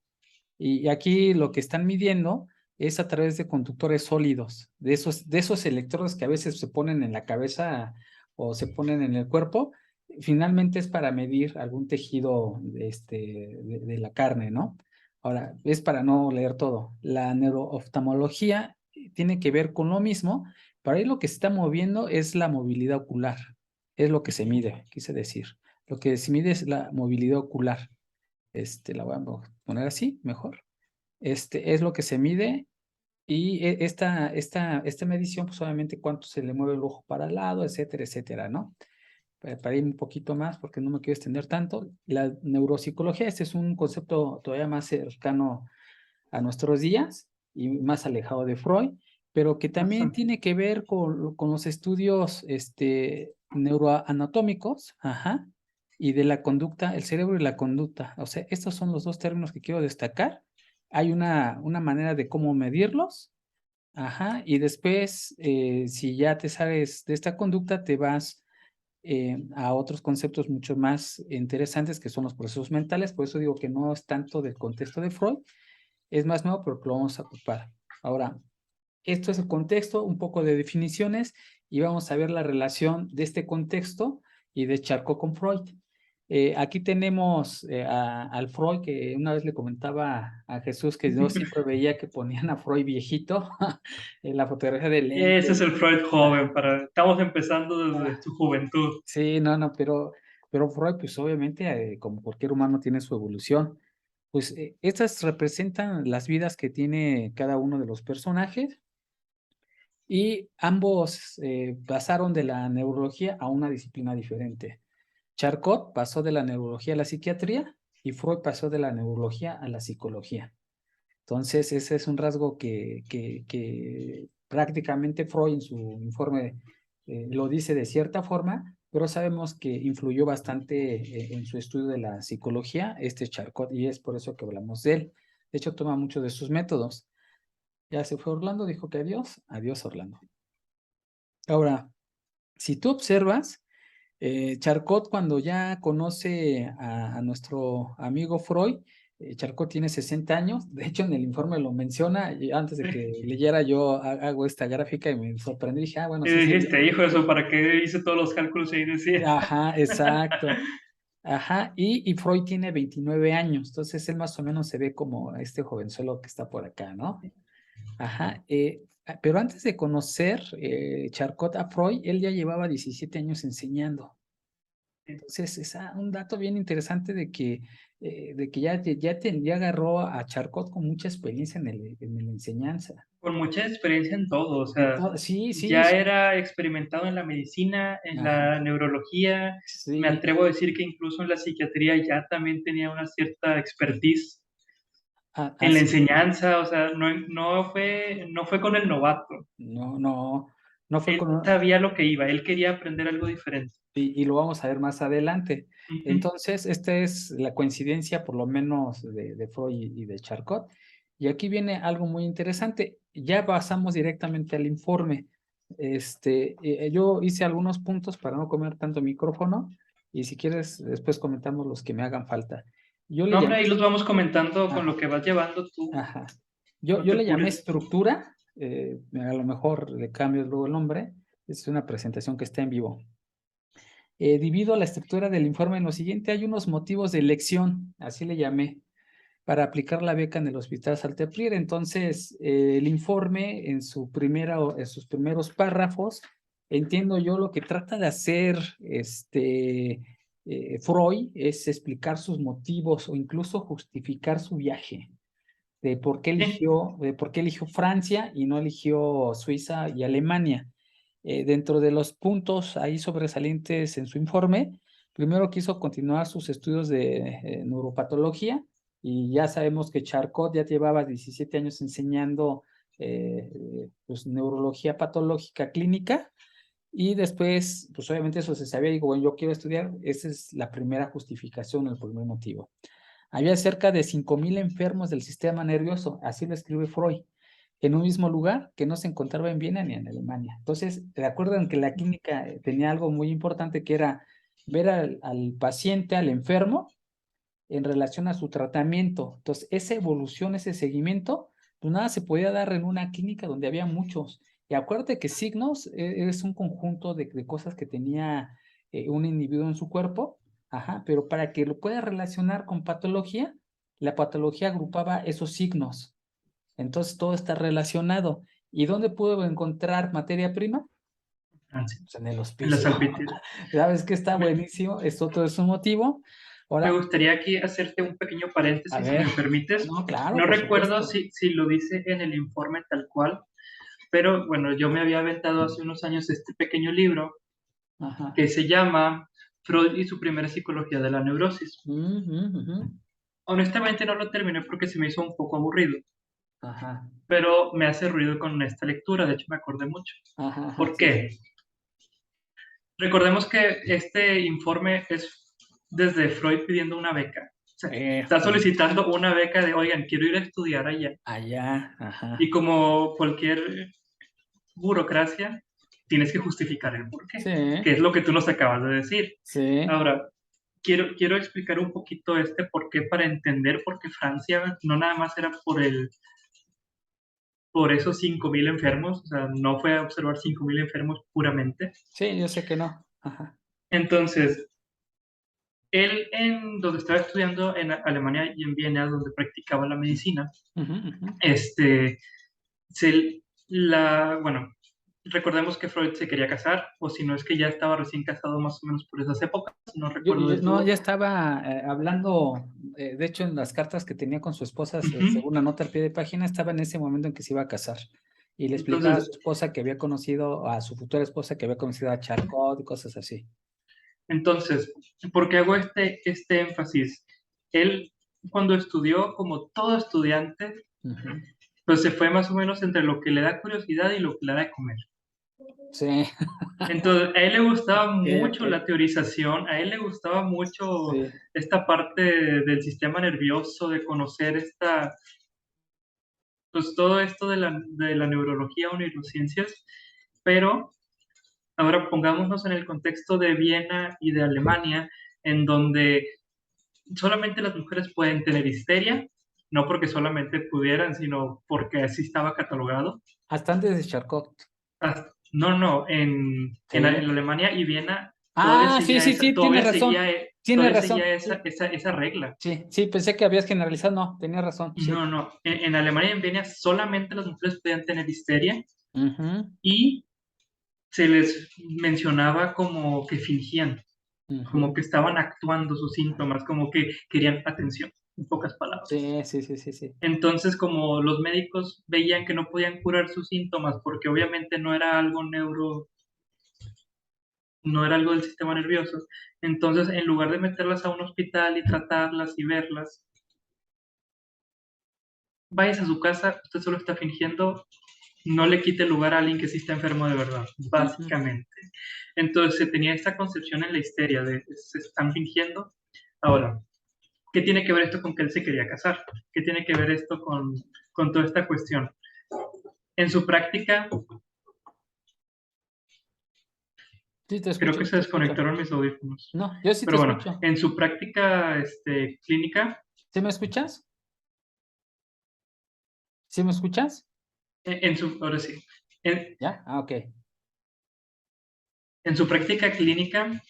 Speaker 1: Y aquí lo que están midiendo es a través de conductores sólidos, de esos electrodos que a veces se ponen en la cabeza o se ponen en el cuerpo. Finalmente es para medir algún tejido de la carne, ¿no? Ahora, es para no leer todo. La neurooftalmología tiene que ver con lo mismo, Para ahí lo que se está moviendo es la movilidad ocular, es lo que se mide, quise decir. Lo que se mide es la movilidad ocular. La voy a poner así, mejor. Es lo que se mide y esta medición, pues obviamente cuánto se le mueve el ojo para el lado, etcétera, etcétera, ¿no? Para ir un poquito más, porque no me quiero extender tanto, la neuropsicología, este es un concepto todavía más cercano a nuestros días y más alejado de Freud, pero que también tiene que ver con los estudios neuroanatómicos, ajá, y de la conducta, el cerebro y la conducta. O sea, estos son los dos términos que quiero destacar. Hay una manera de cómo medirlos, ajá, y después, si ya te sabes de esta conducta, te vas a otros conceptos mucho más interesantes que son los procesos mentales. Por eso digo que no es tanto del contexto de Freud, es más nuevo, pero que lo vamos a ocupar. Ahora, esto es el contexto, un poco de definiciones, y vamos a ver la relación de este contexto y de Charcot con Freud. Aquí tenemos al Freud, que una vez le comentaba a Jesús que yo siempre veía que ponían a Freud viejito en la fotografía de lente.
Speaker 3: Ese es el Freud joven, estamos empezando desde su juventud.
Speaker 1: Sí, no, pero Freud, pues obviamente, como cualquier humano tiene su evolución. Pues estas representan las vidas que tiene cada uno de los personajes y ambos pasaron de la neurología a una disciplina diferente. Charcot pasó de la neurología a la psiquiatría y Freud pasó de la neurología a la psicología. Entonces, ese es un rasgo que prácticamente Freud en su informe lo dice de cierta forma, pero sabemos que influyó bastante en su estudio de la psicología, Charcot, y es por eso que hablamos de él. De hecho, toma muchos de sus métodos. Ya se fue Orlando, dijo que adiós. Adiós, Orlando. Ahora, si tú observas, Charcot cuando ya conoce a nuestro amigo Freud, Charcot tiene 60 años, de hecho en el informe lo menciona, y antes de que leyera yo hago esta gráfica y me sorprendí, dije, bueno,
Speaker 3: Y
Speaker 1: sí,
Speaker 3: dijiste, hijo, eso, ¿para qué hice todos los cálculos y ahí decía?
Speaker 1: ajá, exacto, ajá, y Freud tiene 29 años, entonces él más o menos se ve como este jovenzuelo que está por acá, ¿no? Ajá, pero antes de conocer Charcot a Freud, él ya llevaba 17 años enseñando. Entonces, es un dato bien interesante de que ya agarró a Charcot con mucha experiencia en la enseñanza.
Speaker 3: Con mucha experiencia en todo, o sea,
Speaker 1: Sí,
Speaker 3: ya era experimentado en la medicina, en
Speaker 1: ajá,
Speaker 3: la neurología, me
Speaker 1: sí,
Speaker 3: atrevo a decir que incluso en la psiquiatría ya también tenía una cierta expertise en la
Speaker 1: así,
Speaker 3: enseñanza, o sea, no fue con el novato,
Speaker 1: no fue
Speaker 3: él
Speaker 1: con,
Speaker 3: sabía lo que iba, él quería aprender algo diferente.
Speaker 1: y lo vamos a ver más adelante.
Speaker 3: Ujú.
Speaker 1: Entonces, esta es la coincidencia, por lo menos, de Freud y de Charcot. Y aquí viene algo muy interesante. Ya pasamos directamente al informe. Yo hice algunos puntos para no comer tanto micrófono, y si quieres, después comentamos los que me hagan falta. Yo le
Speaker 3: No, hombre,
Speaker 1: llamé,
Speaker 3: ahí los vamos comentando con
Speaker 1: ajá,
Speaker 3: lo que vas llevando tú,
Speaker 1: ajá.
Speaker 3: no
Speaker 1: Yo
Speaker 3: te
Speaker 1: le llamé
Speaker 3: apures.
Speaker 1: estructura, a lo mejor le cambio luego el nombre. Es una presentación que está en vivo. Divido la estructura del informe en lo siguiente. Hay unos motivos de elección, así le llamé, para aplicar la beca en el Hospital Salteprier. Entonces, el informe en sus primeros párrafos, entiendo yo lo que trata de hacer Freud es explicar sus motivos o incluso justificar su viaje,
Speaker 3: Sí,
Speaker 1: de por qué eligió Francia y no eligió Suiza y Alemania. Dentro de los puntos ahí sobresalientes en su informe, primero quiso continuar sus estudios de neuropatología, y ya sabemos que Charcot ya llevaba 17 años enseñando pues, neurología patológica clínica, y después, pues obviamente eso se sabía, digo, bueno, yo quiero estudiar, esa es la primera justificación, el primer motivo. Había cerca de 5,000 enfermos del sistema nervioso, así lo escribe Freud, en un mismo lugar que no se encontraba en Viena ni en Alemania. Entonces, recuerdan que la clínica tenía algo muy importante, que era ver al paciente, al enfermo, en relación a su tratamiento. Entonces, esa evolución, ese seguimiento, pues nada se podía dar en una clínica donde había muchos. Y acuérdate que signos es un conjunto de cosas que tenía un individuo en su cuerpo, ajá, pero para que lo pueda relacionar con patología, la patología agrupaba esos signos. Entonces todo está relacionado. ¿Y dónde pudo encontrar materia prima?
Speaker 3: Francia,
Speaker 1: Pues en el
Speaker 3: en la
Speaker 1: hospicio.
Speaker 3: salpitera.
Speaker 1: ¿Sabes que está
Speaker 3: Me,
Speaker 1: buenísimo? Esto todo es un motivo.
Speaker 3: me
Speaker 1: Ahora,
Speaker 3: gustaría aquí hacerte un pequeño
Speaker 1: a
Speaker 3: paréntesis, si
Speaker 1: ver,
Speaker 3: me permites.
Speaker 1: no, claro,
Speaker 3: No
Speaker 1: por
Speaker 3: recuerdo
Speaker 1: supuesto.
Speaker 3: si lo dice en el informe tal cual, pero bueno, yo me había aventado hace unos años este pequeño libro
Speaker 1: Ajá.
Speaker 3: que se llama Freud y su primera psicología de la neurosis.
Speaker 1: Ujú, ujú.
Speaker 3: Honestamente no lo terminé porque se me hizo un poco aburrido,
Speaker 1: Ajá,
Speaker 3: pero me hace ruido con esta lectura, de hecho me acordé mucho.
Speaker 1: ajá, ajá,
Speaker 3: ¿Por
Speaker 1: sí, sí.
Speaker 3: qué? Recordemos que este informe es desde Freud pidiendo una beca. O sea, está
Speaker 1: Justo.
Speaker 3: solicitando una beca de, oigan, quiero ir a estudiar allá.
Speaker 1: Allá, ajá.
Speaker 3: Y como cualquier burocracia, tienes que justificar el porqué,
Speaker 1: Sí,
Speaker 3: que es lo que tú nos acabas de decir.
Speaker 1: sí.
Speaker 3: Ahora, quiero explicar un poquito este porqué para entender por qué Francia no nada más era por esos 5.000 enfermos, o sea, no fue a observar 5.000 enfermos puramente.
Speaker 1: Sí, yo sé que no. Ajá.
Speaker 3: Entonces, él en donde estaba estudiando en Alemania y en Viena, donde practicaba la medicina,
Speaker 1: Ujú, ujú.
Speaker 3: este, bueno, recordemos que Freud se quería casar, o si no es que ya estaba recién casado más o menos por esas épocas, no recuerdo del
Speaker 1: No,
Speaker 3: todo.
Speaker 1: ya estaba hablando, de hecho, en las cartas que tenía con su esposa,
Speaker 3: Ujú.
Speaker 1: según la nota al pie de página, estaba en ese momento en que se iba a casar. Y le explicaba a su
Speaker 3: Entonces,
Speaker 1: esposa que había conocido, a su futura esposa que había conocido a Charcot y cosas así.
Speaker 3: entonces, ¿por qué hago este énfasis? Él, cuando estudió, como todo estudiante,
Speaker 1: Ujú.
Speaker 3: pues se fue más o menos entre lo que le da curiosidad y lo que le da de comer.
Speaker 1: Sí.
Speaker 3: Entonces, a él le gustaba
Speaker 1: Ok,
Speaker 3: mucho la
Speaker 1: ok.
Speaker 3: teorización, a él le gustaba mucho
Speaker 1: Sí.
Speaker 3: esta parte del sistema nervioso, de conocer pues todo esto de la neurología o neurociencias, pero ahora pongámonos en el contexto de Viena y de Alemania, en donde solamente las mujeres pueden tener histeria, no porque solamente pudieran, sino porque así estaba catalogado.
Speaker 1: Hasta antes de Charcot.
Speaker 3: No, no, en
Speaker 1: Sí.
Speaker 3: Alemania y Viena
Speaker 1: Ah, sí, sí, sí, tienes razón. Tienes
Speaker 3: todavía seguía
Speaker 1: razón.
Speaker 3: esa regla.
Speaker 1: Sí, sí, pensé que habías generalizado. No, tenías razón. Sí.
Speaker 3: No, no, en Alemania y en Viena solamente las mujeres podían tener histeria
Speaker 1: Ujú,
Speaker 3: y se les mencionaba como que fingían, como
Speaker 1: ujú.
Speaker 3: que estaban actuando sus síntomas, como que querían atención, en pocas palabras.
Speaker 1: Sí, sí, sí, sí, sí.
Speaker 3: Entonces, como los médicos veían que no podían curar sus síntomas porque obviamente no era algo del sistema nervioso, entonces en lugar de meterlas a un hospital y tratarlas y verlas, vayas a su casa, usted solo está fingiendo, no le quite lugar a alguien que sí está enfermo de verdad,
Speaker 1: Ujú.
Speaker 3: básicamente. Entonces se tenía esta concepción en la histeria de se están fingiendo. Ahora, ¿qué tiene que ver esto con que él se quería casar? ¿Qué tiene que ver esto con toda esta cuestión? En su práctica,
Speaker 1: Sí, te
Speaker 3: creo
Speaker 1: escucho,
Speaker 3: que
Speaker 1: sí
Speaker 3: se
Speaker 1: te escucho.
Speaker 3: desconectaron mis audífonos.
Speaker 1: No, yo sí te
Speaker 3: Pero bueno,
Speaker 1: escucho.
Speaker 3: en su práctica clínica,
Speaker 1: ¿Sí me escuchas? ¿Sí me escuchas?
Speaker 3: ahora sí, en,
Speaker 1: ¿Ya? Ah, ok.
Speaker 3: en su práctica clínica,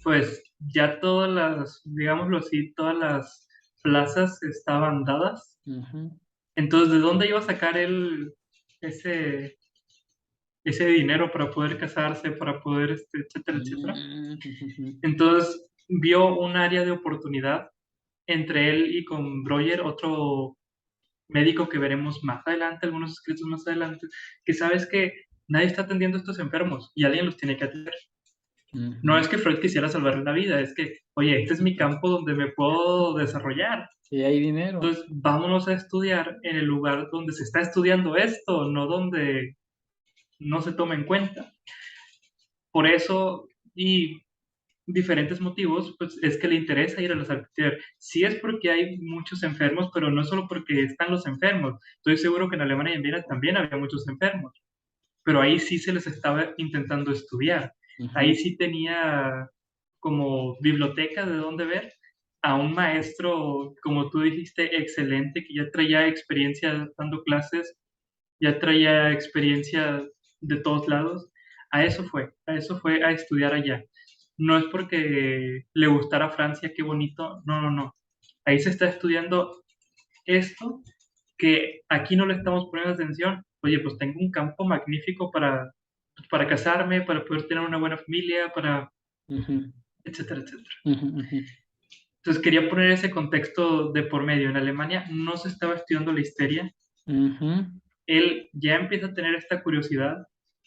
Speaker 3: pues ya todas digámoslo así, todas las plazas estaban dadas.
Speaker 1: Ujú.
Speaker 3: Entonces, ¿de dónde iba a sacar él ese, ese dinero para poder casarse, para poder, etcétera, etcétera?
Speaker 1: Mm, ujú.
Speaker 3: Entonces, vio un área de oportunidad entre él y con Breuer, otro médico que veremos más adelante, algunos escritos más adelante, que sabes que nadie está atendiendo a estos enfermos y alguien los tiene que atender. No
Speaker 1: Ujú.
Speaker 3: es que Freud quisiera salvarle la vida, es que, oye, este es mi campo donde me puedo desarrollar.
Speaker 1: Y hay dinero.
Speaker 3: Entonces, vámonos a estudiar en el lugar donde se está estudiando esto, no donde no se toma en cuenta. Por eso, y diferentes motivos, pues es que le interesa ir a la Salpêtrière. Sí es porque hay muchos enfermos, pero no solo porque están los enfermos. Estoy seguro que en Alemania y en Viena también había muchos enfermos, pero ahí sí se les estaba intentando estudiar. Ahí
Speaker 1: Ujú.
Speaker 3: sí tenía como biblioteca de dónde ver a un maestro, como tú dijiste, excelente, que ya traía experiencia dando clases, ya traía experiencia de todos lados. A eso fue a estudiar allá. No es porque le gustara Francia, qué bonito, no, no, no. Ahí se está estudiando esto que aquí no le estamos poniendo atención oye, pues tengo un campo magnífico para casarme, para poder tener una buena familia, para
Speaker 1: Ujú,
Speaker 3: etcétera, etcétera.
Speaker 1: ujú, ujú,
Speaker 3: Entonces quería poner ese contexto de por medio. En Alemania no se estaba estudiando la histeria.
Speaker 1: ujú.
Speaker 3: Él ya empieza a tener esta curiosidad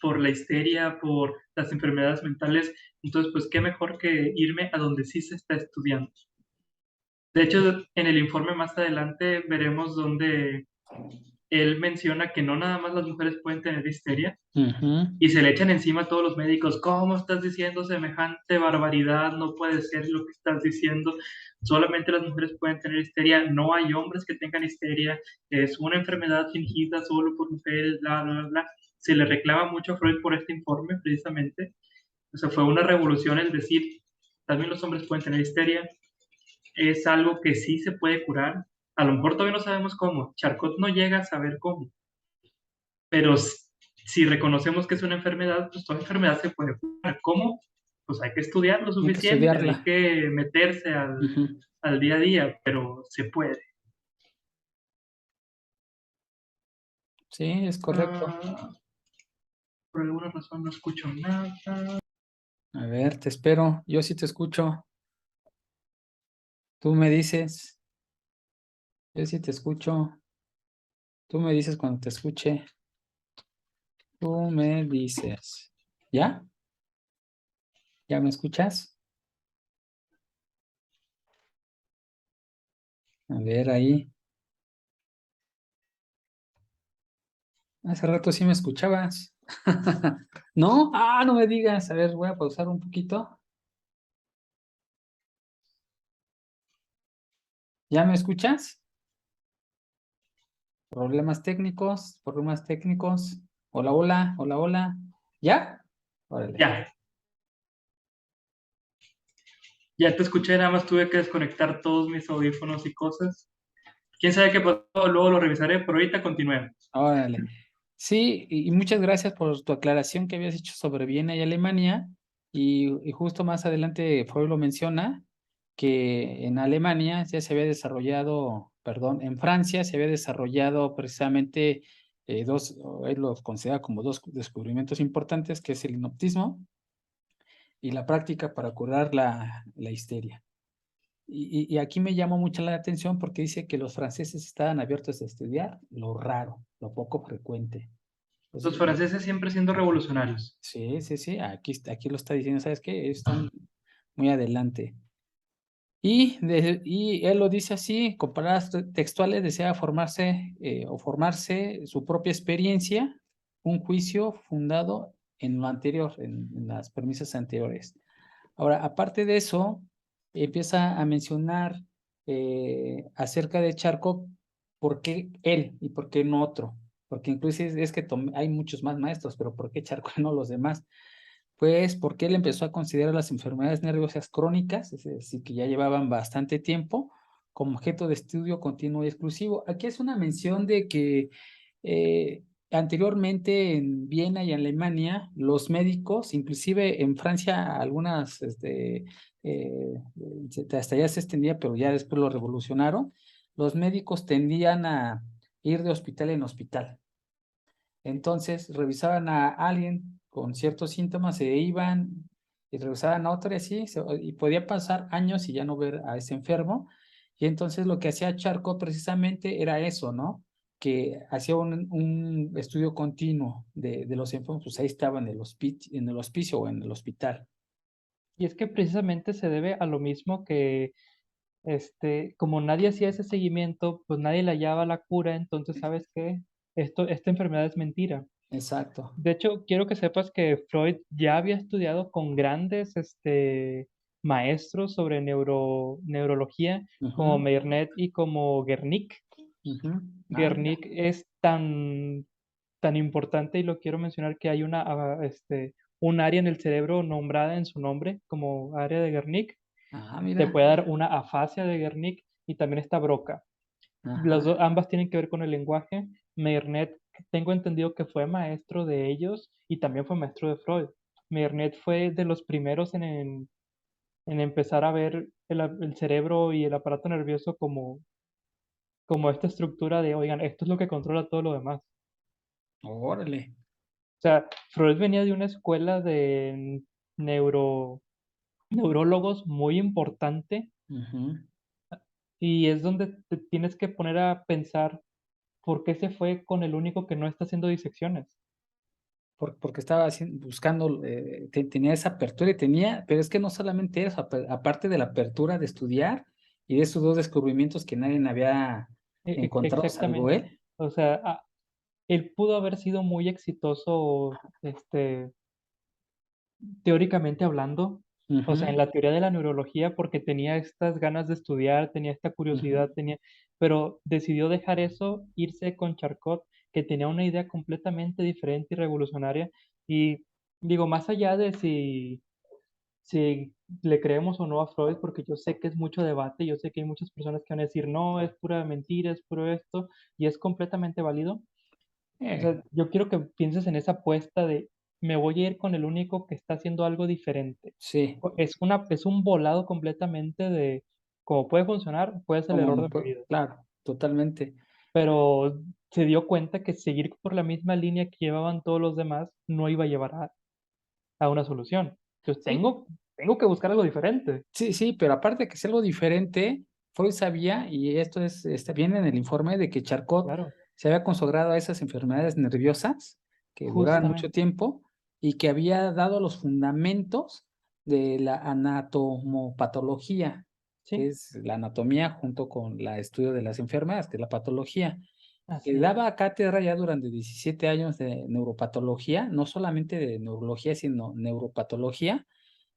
Speaker 3: por la histeria, por las enfermedades mentales. Entonces, pues qué mejor que irme a donde sí se está estudiando. De hecho, en el informe más adelante veremos donde él menciona que no nada más las mujeres pueden tener histeria,
Speaker 1: Ujú.
Speaker 3: y se le echan encima a todos los médicos, ¿cómo estás diciendo semejante barbaridad? No puede ser lo que estás diciendo, solamente las mujeres pueden tener histeria, no hay hombres que tengan histeria, es una enfermedad fingida solo por mujeres, bla, bla, bla. Se le reclama mucho a Freud por este informe, precisamente. O sea, fue una revolución el decir, también los hombres pueden tener histeria, es algo que sí se puede curar, a lo mejor todavía no sabemos cómo, Charcot no llega a saber cómo, pero si reconocemos que es una enfermedad, pues toda enfermedad se puede curar. ¿Cómo? Pues hay que estudiar lo
Speaker 1: Hay que
Speaker 3: suficiente, hay
Speaker 1: estudiarla.
Speaker 3: que meterse
Speaker 1: Ujú.
Speaker 3: al día a día, pero se puede.
Speaker 1: Sí, es correcto.
Speaker 3: Ah, por alguna razón no escucho nada.
Speaker 1: A ver, te espero. Yo sí te escucho. Tú me dices. Yo sí te escucho. Tú me dices cuando te escuche. Tú me dices. ¿Ya? ¿Ya me escuchas? A ver, ahí. Hace rato sí me escuchabas. ¿No? Ah, no me digas. A ver, voy a pausar un poquito. ¿Ya me escuchas? Problemas técnicos, problemas técnicos. Hola, hola, hola, hola. ¿Ya? Órale.
Speaker 3: Ya, ya te escuché, nada más tuve que desconectar todos mis audífonos y cosas. ¿Quién sabe qué pasó? Luego lo revisaré, pero ahorita continuemos.
Speaker 1: Órale. Sí, y muchas gracias por tu aclaración que habías hecho sobre Viena y Alemania. Y justo más adelante Freud lo menciona, que en Alemania ya se había desarrollado, perdón, en Francia se había desarrollado precisamente dos, o él los considera como dos descubrimientos importantes, que es el hinoptismo y la práctica para curar la histeria. Y aquí me llamó mucho la atención porque dice que los franceses estaban abiertos a estudiar lo raro, lo poco frecuente.
Speaker 3: Los
Speaker 1: Entonces,
Speaker 3: franceses siempre siendo revolucionarios.
Speaker 1: sí, sí, sí, aquí lo está diciendo, ¿sabes qué? Ellos están muy adelante. Y él lo dice así, con palabras textuales, desea formarse o formarse su propia experiencia, un juicio fundado en lo anterior, en las premisas anteriores. Ahora, aparte de eso, empieza a mencionar acerca de Charcot, por qué él y por qué no otro. Porque incluso es que hay muchos más maestros, pero ¿por qué Charcot no los demás? Pues porque él empezó a considerar las enfermedades nerviosas crónicas, es decir, que ya llevaban bastante tiempo, como objeto de estudio continuo y exclusivo. Aquí es una mención de que anteriormente en Viena y Alemania, los médicos, inclusive en Francia, algunas, hasta ya se extendía, pero ya después lo revolucionaron, los médicos tendían a ir de hospital en hospital. Entonces revisaban a alguien con ciertos síntomas, se iban y revisaban a otro y así, y podía pasar años y ya no ver a ese enfermo. Y entonces lo que hacía Charcot precisamente era eso, ¿no? Que hacía un estudio continuo de los enfermos, pues ahí estaba en el hospicio o en el hospital.
Speaker 4: Y es que precisamente se debe a lo mismo que, como nadie hacía ese seguimiento, pues nadie le hallaba la cura, entonces, ¿sabes qué? Esta enfermedad es mentira.
Speaker 1: Exacto.
Speaker 4: De hecho, quiero que sepas que Freud ya había estudiado con grandes, maestros sobre neurología, como
Speaker 1: Ujú,
Speaker 4: Meyrnet y como Guernic.
Speaker 1: ujú. Ah, mira.
Speaker 4: Guernic es tan importante y lo quiero mencionar que hay un área en el cerebro nombrada en su nombre como área de Guernic.
Speaker 1: Ah,
Speaker 4: Te
Speaker 1: mira.
Speaker 4: puede dar una afasia de Guernic y también está Broca.
Speaker 1: Ajá.
Speaker 4: Ambas tienen que ver con el lenguaje. Meyrnet, tengo entendido que fue maestro de ellos y también fue maestro de Freud. Meyrnet fue de los primeros en empezar a ver el cerebro y el aparato nervioso como esta estructura de, oigan, esto es lo que controla todo lo demás.
Speaker 1: Órale.
Speaker 4: O sea, Freud venía de una escuela de neurólogos muy importante
Speaker 1: Ujú.
Speaker 4: y es donde te tienes que poner a pensar por qué se fue con el único que no está haciendo disecciones.
Speaker 1: Porque estaba buscando, tenía esa apertura y tenía, pero es que no solamente eso, aparte de la apertura de estudiar y de esos dos descubrimientos que nadie había encontrado salvo
Speaker 4: Exactamente.
Speaker 1: él.
Speaker 4: O sea, él pudo haber sido muy exitoso, teóricamente hablando, o sea, en
Speaker 1: Ujú,
Speaker 4: la teoría de la neurología, porque tenía estas ganas de estudiar, tenía esta
Speaker 1: ujú.
Speaker 4: curiosidad, pero decidió dejar eso, irse con Charcot, que tenía una idea completamente diferente y revolucionaria. Y digo, más allá de si le creemos o no a Freud, porque yo sé que es mucho debate, yo sé que hay muchas personas que van a decir, no, es pura mentira, es puro esto, y es completamente válido. O
Speaker 1: Eh,
Speaker 4: sea, yo quiero que pienses en esa apuesta de me voy a ir con el único que está haciendo algo diferente.
Speaker 1: sí,
Speaker 4: Es un volado completamente de cómo puede funcionar, puede ser el error de mi vida.
Speaker 1: claro, totalmente.
Speaker 4: Pero se dio cuenta que seguir por la misma línea que llevaban todos los demás no iba a llevar a una solución. Entonces
Speaker 1: Sí,
Speaker 4: tengo que buscar algo diferente.
Speaker 1: sí, sí, pero aparte de que es algo diferente, Freud sabía, y esto viene en el informe, de que Charcot
Speaker 4: Claro,
Speaker 1: se había consagrado a esas enfermedades nerviosas que duraban mucho
Speaker 4: justamente.
Speaker 1: tiempo y que había dado los fundamentos de la anatomopatología, que
Speaker 4: Sí,
Speaker 1: es la anatomía junto con el estudio de las enfermedades, que es la patología, que
Speaker 4: así es.
Speaker 1: daba cátedra ya durante 17 años de neuropatología, no solamente de neurología, sino neuropatología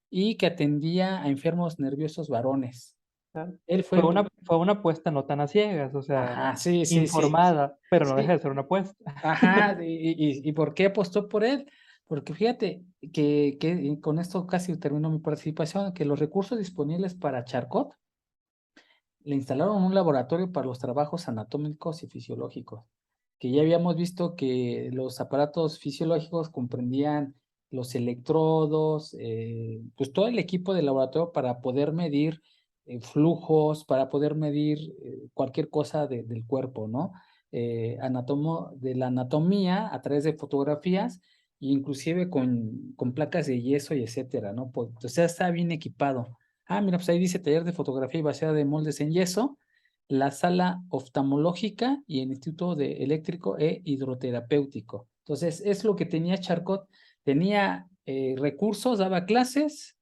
Speaker 1: y que atendía a enfermos nerviosos varones.
Speaker 4: Claro.
Speaker 1: Él fue
Speaker 4: Fue
Speaker 1: el...
Speaker 4: fue una apuesta no tan a ciegas, o sea,
Speaker 1: Ajá, sí, sí, sí,
Speaker 4: informada, pero no deja
Speaker 1: sí,
Speaker 4: de ser una apuesta.
Speaker 1: ajá, ¿y por qué apostó por él? Porque fíjate y con esto casi termino mi participación, que los recursos disponibles para Charcot le instalaron un laboratorio para los trabajos anatómicos y fisiológicos, que ya habíamos visto que los aparatos fisiológicos comprendían los electrodos, pues todo el equipo de laboratorio para poder medir flujos, para poder medir cualquier cosa del cuerpo, ¿no? De la anatomía a través de fotografías, inclusive con placas de yeso y etcétera, ¿no? Pues, o sea, está bien equipado. Ah, mira, pues ahí dice taller de fotografía y vaciado de moldes en yeso, la sala oftalmológica y el Instituto de Eléctrico e Hidroterapéutico. Entonces, es lo que tenía Charcot. Tenía recursos, daba clases,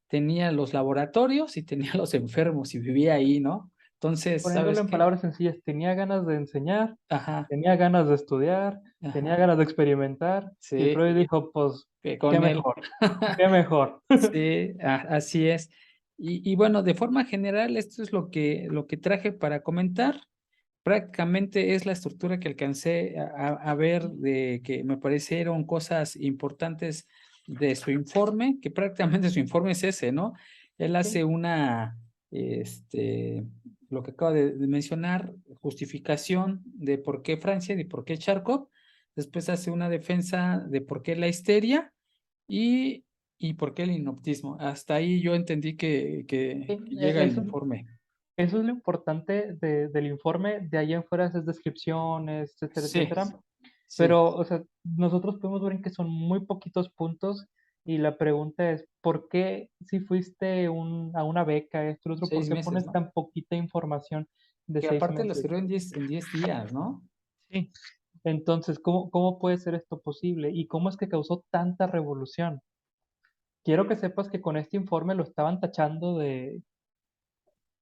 Speaker 1: tenía los laboratorios y tenía los enfermos y vivía ahí, ¿no? Entonces,
Speaker 4: Poniéndolo
Speaker 1: ¿sabes
Speaker 4: en
Speaker 1: qué?
Speaker 4: palabras sencillas, tenía ganas de enseñar,
Speaker 1: Ajá,
Speaker 4: tenía ganas de estudiar, tenía
Speaker 1: ajá,
Speaker 4: ganas de experimentar, y
Speaker 1: sí,
Speaker 4: Freud dijo, pues,
Speaker 1: que
Speaker 4: qué
Speaker 1: con él.
Speaker 4: mejor, qué mejor.
Speaker 1: Sí, así es. Y bueno, de forma general, esto es lo que traje para comentar. Prácticamente es la estructura que alcancé a ver de que me parecieron cosas importantes de su informe, que prácticamente su informe es ese, ¿no? Él
Speaker 4: Sí,
Speaker 1: hace lo que acabo de mencionar, justificación de por qué Francia y por qué Charcot, después hace una defensa de por qué la histeria y, y por qué el inoptismo. Hasta ahí yo entendí que
Speaker 4: sí,
Speaker 1: llega el informe.
Speaker 4: eso es lo importante del informe, de ahí en fuera esas descripciones, etcétera,
Speaker 1: Sí,
Speaker 4: etcétera.
Speaker 1: sí,
Speaker 4: Pero, o sea, nosotros podemos ver en que son muy poquitos puntos y la pregunta es, ¿por qué si fuiste a una beca, esto, lo otro, por
Speaker 1: seis
Speaker 4: qué
Speaker 1: meses,
Speaker 4: pones
Speaker 1: ¿no?
Speaker 4: tan poquita información de
Speaker 1: Que
Speaker 4: seis
Speaker 1: aparte lo
Speaker 4: meses?
Speaker 1: escribió en 10 días, ¿no?
Speaker 4: Sí. Entonces, ¿cómo puede ser esto posible? ¿Y cómo es que causó tanta revolución? Quiero que sepas que con este informe lo estaban tachando de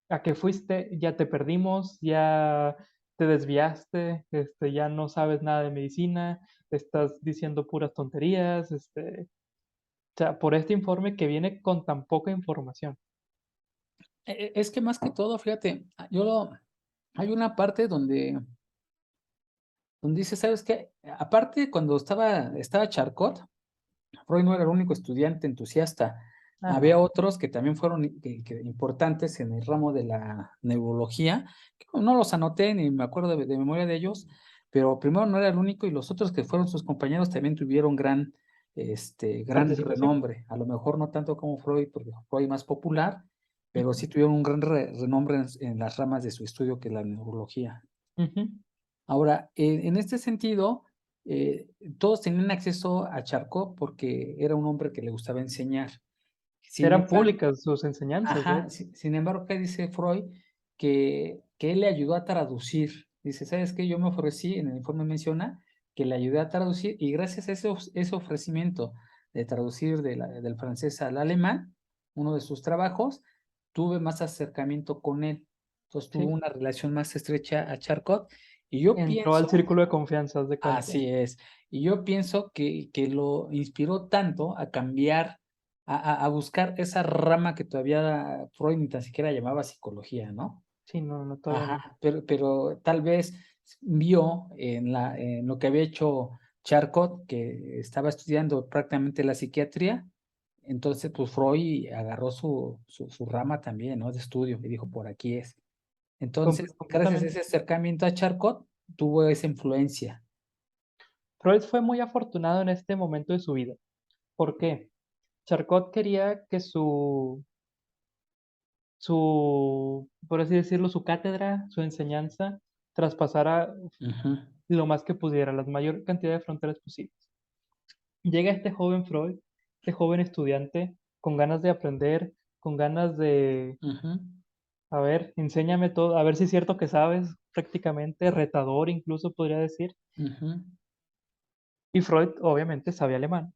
Speaker 4: a que fuiste, ya te perdimos, ya te desviaste, ya no sabes nada de medicina, estás diciendo puras tonterías, o sea, por este informe que viene con tan poca información.
Speaker 1: Es que más que todo, fíjate, hay una parte donde dice, ¿sabes qué? Aparte, cuando estaba Charcot, Freud no era el único estudiante entusiasta.
Speaker 4: Ah,
Speaker 1: Había
Speaker 4: no.
Speaker 1: otros que también fueron importantes en el ramo de la neurología, que no los anoté ni me acuerdo de memoria de ellos, pero primero no era el único y los otros que fueron sus compañeros también tuvieron gran
Speaker 4: Participación.
Speaker 1: renombre. A lo mejor no tanto como Freud, porque Freud más popular, pero sí tuvieron un gran renombre en las ramas de su estudio, que es la neurología.
Speaker 4: Ujú.
Speaker 1: Ahora, en este sentido, todos tenían acceso a Charcot porque era un hombre que le gustaba enseñar. Sin
Speaker 4: Eran
Speaker 1: embargo,
Speaker 4: públicas sus enseñanzas,
Speaker 1: ajá, sin embargo, ¿qué dice Freud? Que él le ayudó a traducir. Dice, ¿sabes qué? Yo me ofrecí, en el informe menciona, que le ayudé a traducir y gracias a ese ofrecimiento de traducir del francés al alemán, uno de sus trabajos, tuve más acercamiento con él. Entonces tuvo
Speaker 4: Sí.
Speaker 1: una relación más estrecha a Charcot y yo
Speaker 4: Entró al
Speaker 1: pienso,
Speaker 4: círculo de confianza, haz de cuenta.
Speaker 1: así es, y yo pienso que lo inspiró tanto a cambiar, a buscar esa rama que todavía Freud ni tan siquiera llamaba psicología, ¿no?
Speaker 4: Sí, no, todavía no.
Speaker 1: Ajá, pero tal vez vio en lo que había hecho Charcot, que estaba estudiando prácticamente la psiquiatría, entonces pues Freud agarró su rama también, ¿no? De estudio y dijo, por aquí es. Entonces, gracias a ese
Speaker 4: Completamente.
Speaker 1: acercamiento a Charcot, tuvo esa influencia.
Speaker 4: Freud fue muy afortunado en este momento de su vida. ¿Por qué? Charcot quería que por así decirlo, su cátedra, su enseñanza, traspasara
Speaker 1: Ujú,
Speaker 4: lo más que pudiera, la mayor cantidad de fronteras posibles. Llega este joven Freud, este joven estudiante, con ganas de aprender, con ganas de,
Speaker 1: ujú,
Speaker 4: a ver, enséñame todo, a ver si es cierto que sabes, prácticamente retador incluso podría decir.
Speaker 1: ujú.
Speaker 4: Y Freud obviamente sabe alemán,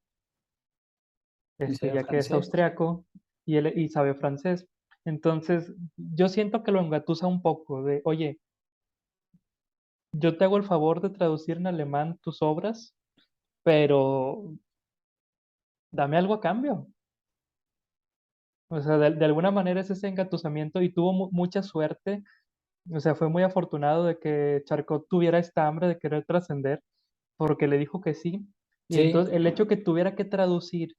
Speaker 1: ¿Y sabía
Speaker 4: ya que es
Speaker 1: francés?
Speaker 4: austriaco y sabe francés. Entonces, yo siento que lo engatusa un poco de, oye, yo te hago el favor de traducir en alemán tus obras, pero dame algo a cambio. O sea, de alguna manera es ese engatusamiento y tuvo mucha suerte. O sea, fue muy afortunado de que Charcot tuviera esta hambre de querer trascender, porque le dijo que sí. Y
Speaker 1: Sí.
Speaker 4: entonces el hecho que tuviera que traducir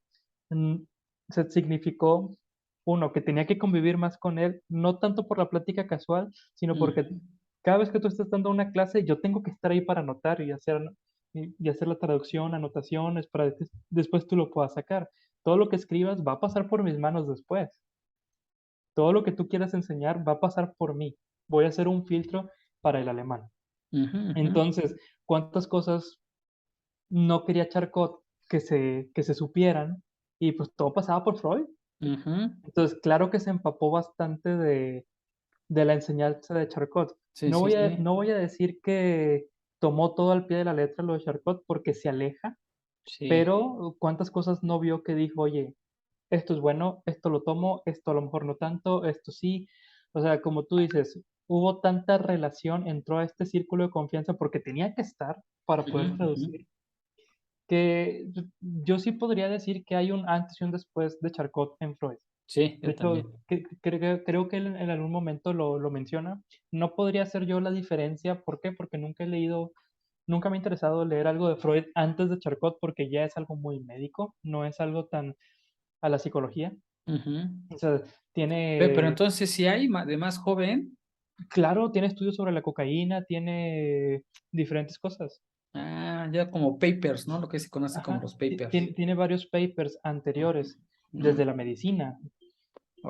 Speaker 4: mm, significó, uno, que tenía que convivir más con él, no tanto por la plática casual, sino porque
Speaker 1: Ujú,
Speaker 4: cada vez que tú estás dando una clase, yo tengo que estar ahí para anotar y hacer la traducción, anotaciones, para que después tú lo puedas sacar. Todo lo que escribas va a pasar por mis manos después. Todo lo que tú quieras enseñar va a pasar por mí. Voy a hacer un filtro para el alemán.
Speaker 1: ujú, ujú,
Speaker 4: Entonces, ¿cuántas cosas no quería Charcot que se supieran? Y pues todo pasaba por Freud.
Speaker 1: ujú.
Speaker 4: Entonces, claro que se empapó bastante de la enseñanza de Charcot.
Speaker 1: Sí, sí, sí.
Speaker 4: No voy a decir que tomó todo al pie de la letra lo de Charcot porque se aleja,
Speaker 1: Sí.
Speaker 4: pero cuántas cosas no vio que dijo, oye, esto es bueno, esto lo tomo, esto a lo mejor no tanto, esto sí. O sea, como tú dices, hubo tanta relación, entró a este círculo de confianza porque tenía que estar para
Speaker 1: Ujú,
Speaker 4: poder
Speaker 1: ujú.
Speaker 4: traducir, que yo sí podría decir que hay un antes y un después de Charcot en Freud.
Speaker 1: Sí,
Speaker 4: De
Speaker 1: yo también.
Speaker 4: hecho, creo que él en algún momento lo menciona. No podría ser yo la diferencia. ¿Por qué? Porque nunca he leído, nunca me ha interesado leer algo de Freud antes de Charcot porque ya es algo muy médico, no es algo tan a la psicología.
Speaker 1: Ujú.
Speaker 4: O sea,
Speaker 1: Pero
Speaker 4: tiene,
Speaker 1: entonces, si hay de más joven,
Speaker 4: claro, tiene estudios sobre la cocaína, tiene diferentes cosas.
Speaker 1: ya como papers, ¿no? Lo que se conoce como
Speaker 4: Ajá,
Speaker 1: los papers.
Speaker 4: tiene varios papers anteriores
Speaker 1: Mm,
Speaker 4: desde la medicina.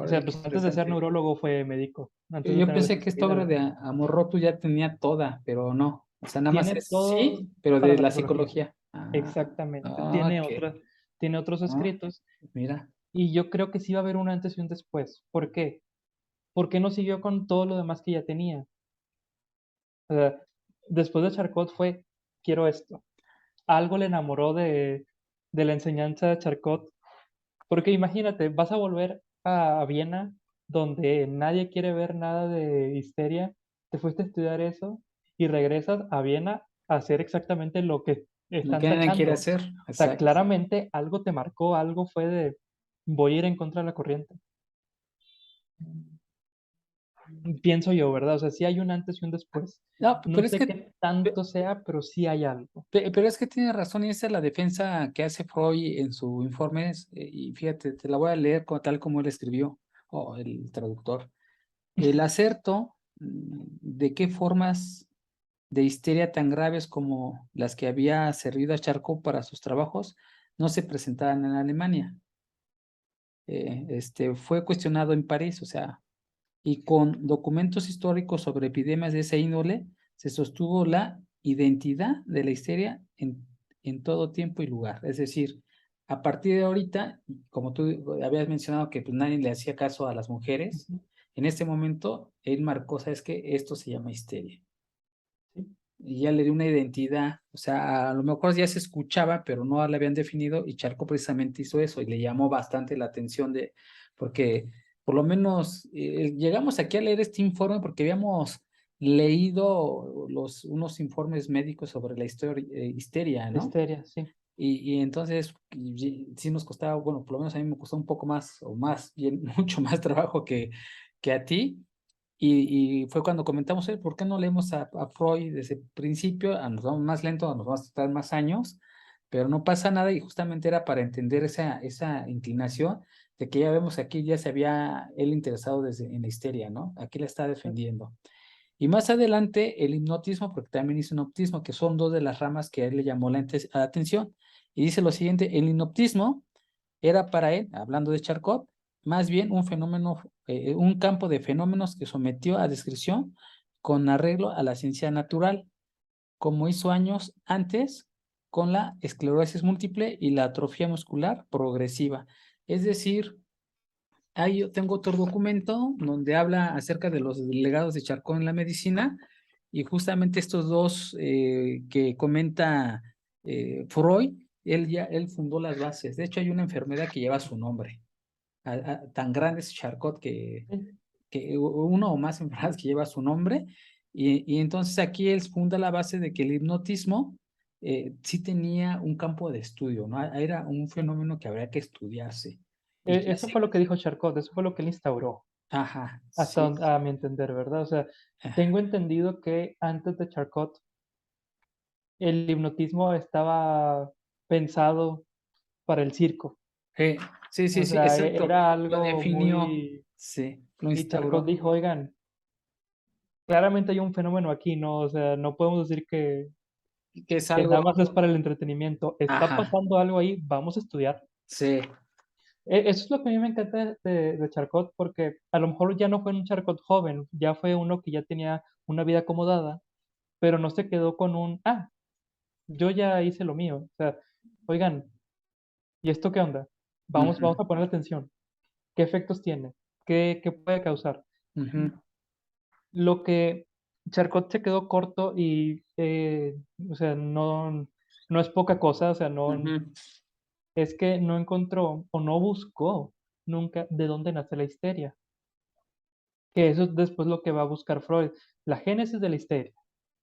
Speaker 4: O sea,
Speaker 1: órale, qué
Speaker 4: pues antes de ser
Speaker 1: interesante.
Speaker 4: neurólogo fue médico,
Speaker 1: Yo,
Speaker 4: antes de
Speaker 1: yo
Speaker 4: tener esa
Speaker 1: pensé que esta obra
Speaker 4: especialidad.
Speaker 1: de Amorroto ya tenía toda, pero no. O sea, nada más
Speaker 4: Tiene
Speaker 1: es
Speaker 4: todo
Speaker 1: sí, pero
Speaker 4: para
Speaker 1: de
Speaker 4: la
Speaker 1: la
Speaker 4: psicología.
Speaker 1: psicología. Ah,
Speaker 4: Exactamente.
Speaker 1: ok.
Speaker 4: Tiene otros
Speaker 1: Ah,
Speaker 4: escritos
Speaker 1: mira.
Speaker 4: y yo creo que sí va a haber un antes y un después. ¿Por qué? Porque no siguió con todo lo demás que ya tenía. O sea, después de Charcot fue, quiero esto. Algo le enamoró de la enseñanza de Charcot. Porque imagínate, vas a volver a Viena, donde nadie quiere ver nada de histeria, te fuiste a estudiar eso y regresas a Viena a hacer exactamente lo que
Speaker 1: Lo
Speaker 4: están
Speaker 1: que nadie quiere
Speaker 4: tachando. O
Speaker 1: hacer.
Speaker 4: sea,
Speaker 1: Exacto.
Speaker 4: claramente algo te marcó, algo fue de voy a ir en contra de la corriente. Pienso yo, ¿verdad? O sea, sí hay un antes y un después.
Speaker 1: No,
Speaker 4: No
Speaker 1: pero es
Speaker 4: sé
Speaker 1: que
Speaker 4: qué tanto sea, pero sí hay algo.
Speaker 1: Pero es que tiene razón y esa es la defensa que hace Freud en su informe y fíjate, te la voy a leer tal como él escribió, o el traductor. El acerto de qué formas de histeria tan graves como las que había servido a Charcot para sus trabajos no se presentaban en Alemania. Fue cuestionado en París, o sea, y con documentos históricos sobre epidemias de esa índole se sostuvo la identidad de la histeria en en todo tiempo y lugar. Es decir, a partir de ahorita, como tú habías mencionado que pues, nadie le hacía caso a las mujeres,
Speaker 4: Ujú.
Speaker 1: en este momento él marcó, ¿sabes qué? Esto se llama histeria.
Speaker 4: Sí.
Speaker 1: Y ya le dio una identidad, o sea, a lo mejor ya se escuchaba, pero no la habían definido, y Charcot precisamente hizo eso y le llamó bastante la atención porque por lo menos llegamos aquí a leer este informe porque habíamos leído unos informes médicos sobre la histeria, ¿no?
Speaker 4: Histeria, sí.
Speaker 1: Y entonces sí nos costaba, bueno, por lo menos a mí me costó un poco más, o más bien, mucho más trabajo que a ti. Y fue cuando comentamos, ¿por qué no leemos a Freud desde el principio? Nos vamos más lento, nos vamos a tardar más años, pero no pasa nada y justamente era para entender esa inclinación de que ya vemos aquí ya se había él interesado en la histeria, ¿no? Aquí la está defendiendo. Y más adelante el hipnotismo, porque también hizo hipnotismo, que son dos de las ramas que a él le llamó la atención. Y dice lo siguiente, el hipnotismo era para él, hablando de Charcot, más bien un fenómeno, un campo de fenómenos que sometió a descripción con arreglo a la ciencia natural, como hizo años antes con la esclerosis múltiple y la atrofia muscular progresiva. Es decir, ahí yo tengo otro documento donde habla acerca de los legados de Charcot en la medicina y justamente estos dos que comenta Freud, él fundó las bases. De hecho, hay una enfermedad que lleva su nombre. Tan grande es Charcot
Speaker 4: Sí.
Speaker 1: que uno o más enfermedades que lleva su nombre. Y entonces aquí él funda la base de que el hipnotismo sí tenía un campo de estudio, ¿no? Era un fenómeno que habría que estudiarse. Y que
Speaker 4: Eso
Speaker 1: así,
Speaker 4: fue lo que dijo Charcot, eso fue lo que él instauró,
Speaker 1: ajá,
Speaker 4: hasta
Speaker 1: sí.
Speaker 4: a mi entender, ¿verdad? O sea,
Speaker 1: Ajá.
Speaker 4: tengo entendido que antes de Charcot el hipnotismo estaba pensado para el circo.
Speaker 1: Sí, sí,
Speaker 4: O
Speaker 1: sí,
Speaker 4: sea,
Speaker 1: exacto.
Speaker 4: era
Speaker 1: Lo
Speaker 4: algo
Speaker 1: definió,
Speaker 4: muy...
Speaker 1: sí, lo
Speaker 4: Y Charcot
Speaker 1: instauró.
Speaker 4: dijo, oigan, claramente hay un fenómeno aquí, ¿no? O sea, no podemos decir
Speaker 1: Que es
Speaker 4: que
Speaker 1: algo,
Speaker 4: nada más es para el entretenimiento. Está
Speaker 1: ajá,
Speaker 4: pasando algo ahí, vamos a estudiar.
Speaker 1: sí,
Speaker 4: Eso es lo que a mí me encanta de Charcot, porque a lo mejor ya no fue un Charcot joven, ya fue uno que ya tenía una vida acomodada, pero no se quedó con yo ya hice lo mío. O sea, oigan, ¿y esto qué onda? Vamos
Speaker 1: ujú,
Speaker 4: a poner atención. ¿Qué efectos tiene? ¿Qué puede causar?
Speaker 1: ujú,
Speaker 4: Lo que Charcot se quedó corto y, o sea, no es poca cosa, o sea,
Speaker 1: ujú,
Speaker 4: es que no encontró o no buscó nunca de dónde nace la histeria. Que eso es después lo que va a buscar Freud, la génesis de la histeria,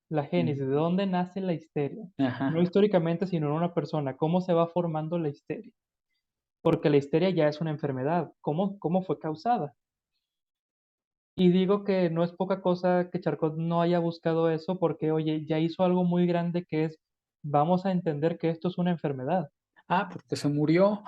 Speaker 4: la génesis, de dónde nace la histeria, no
Speaker 1: ajá.
Speaker 4: históricamente, sino en una persona, cómo se va formando la histeria, porque la histeria ya es una enfermedad, cómo fue causada. Y digo que no es poca cosa que Charcot no haya buscado eso, porque, oye, ya hizo algo muy grande que es, vamos a entender que esto es una enfermedad.
Speaker 1: Ah, porque se murió.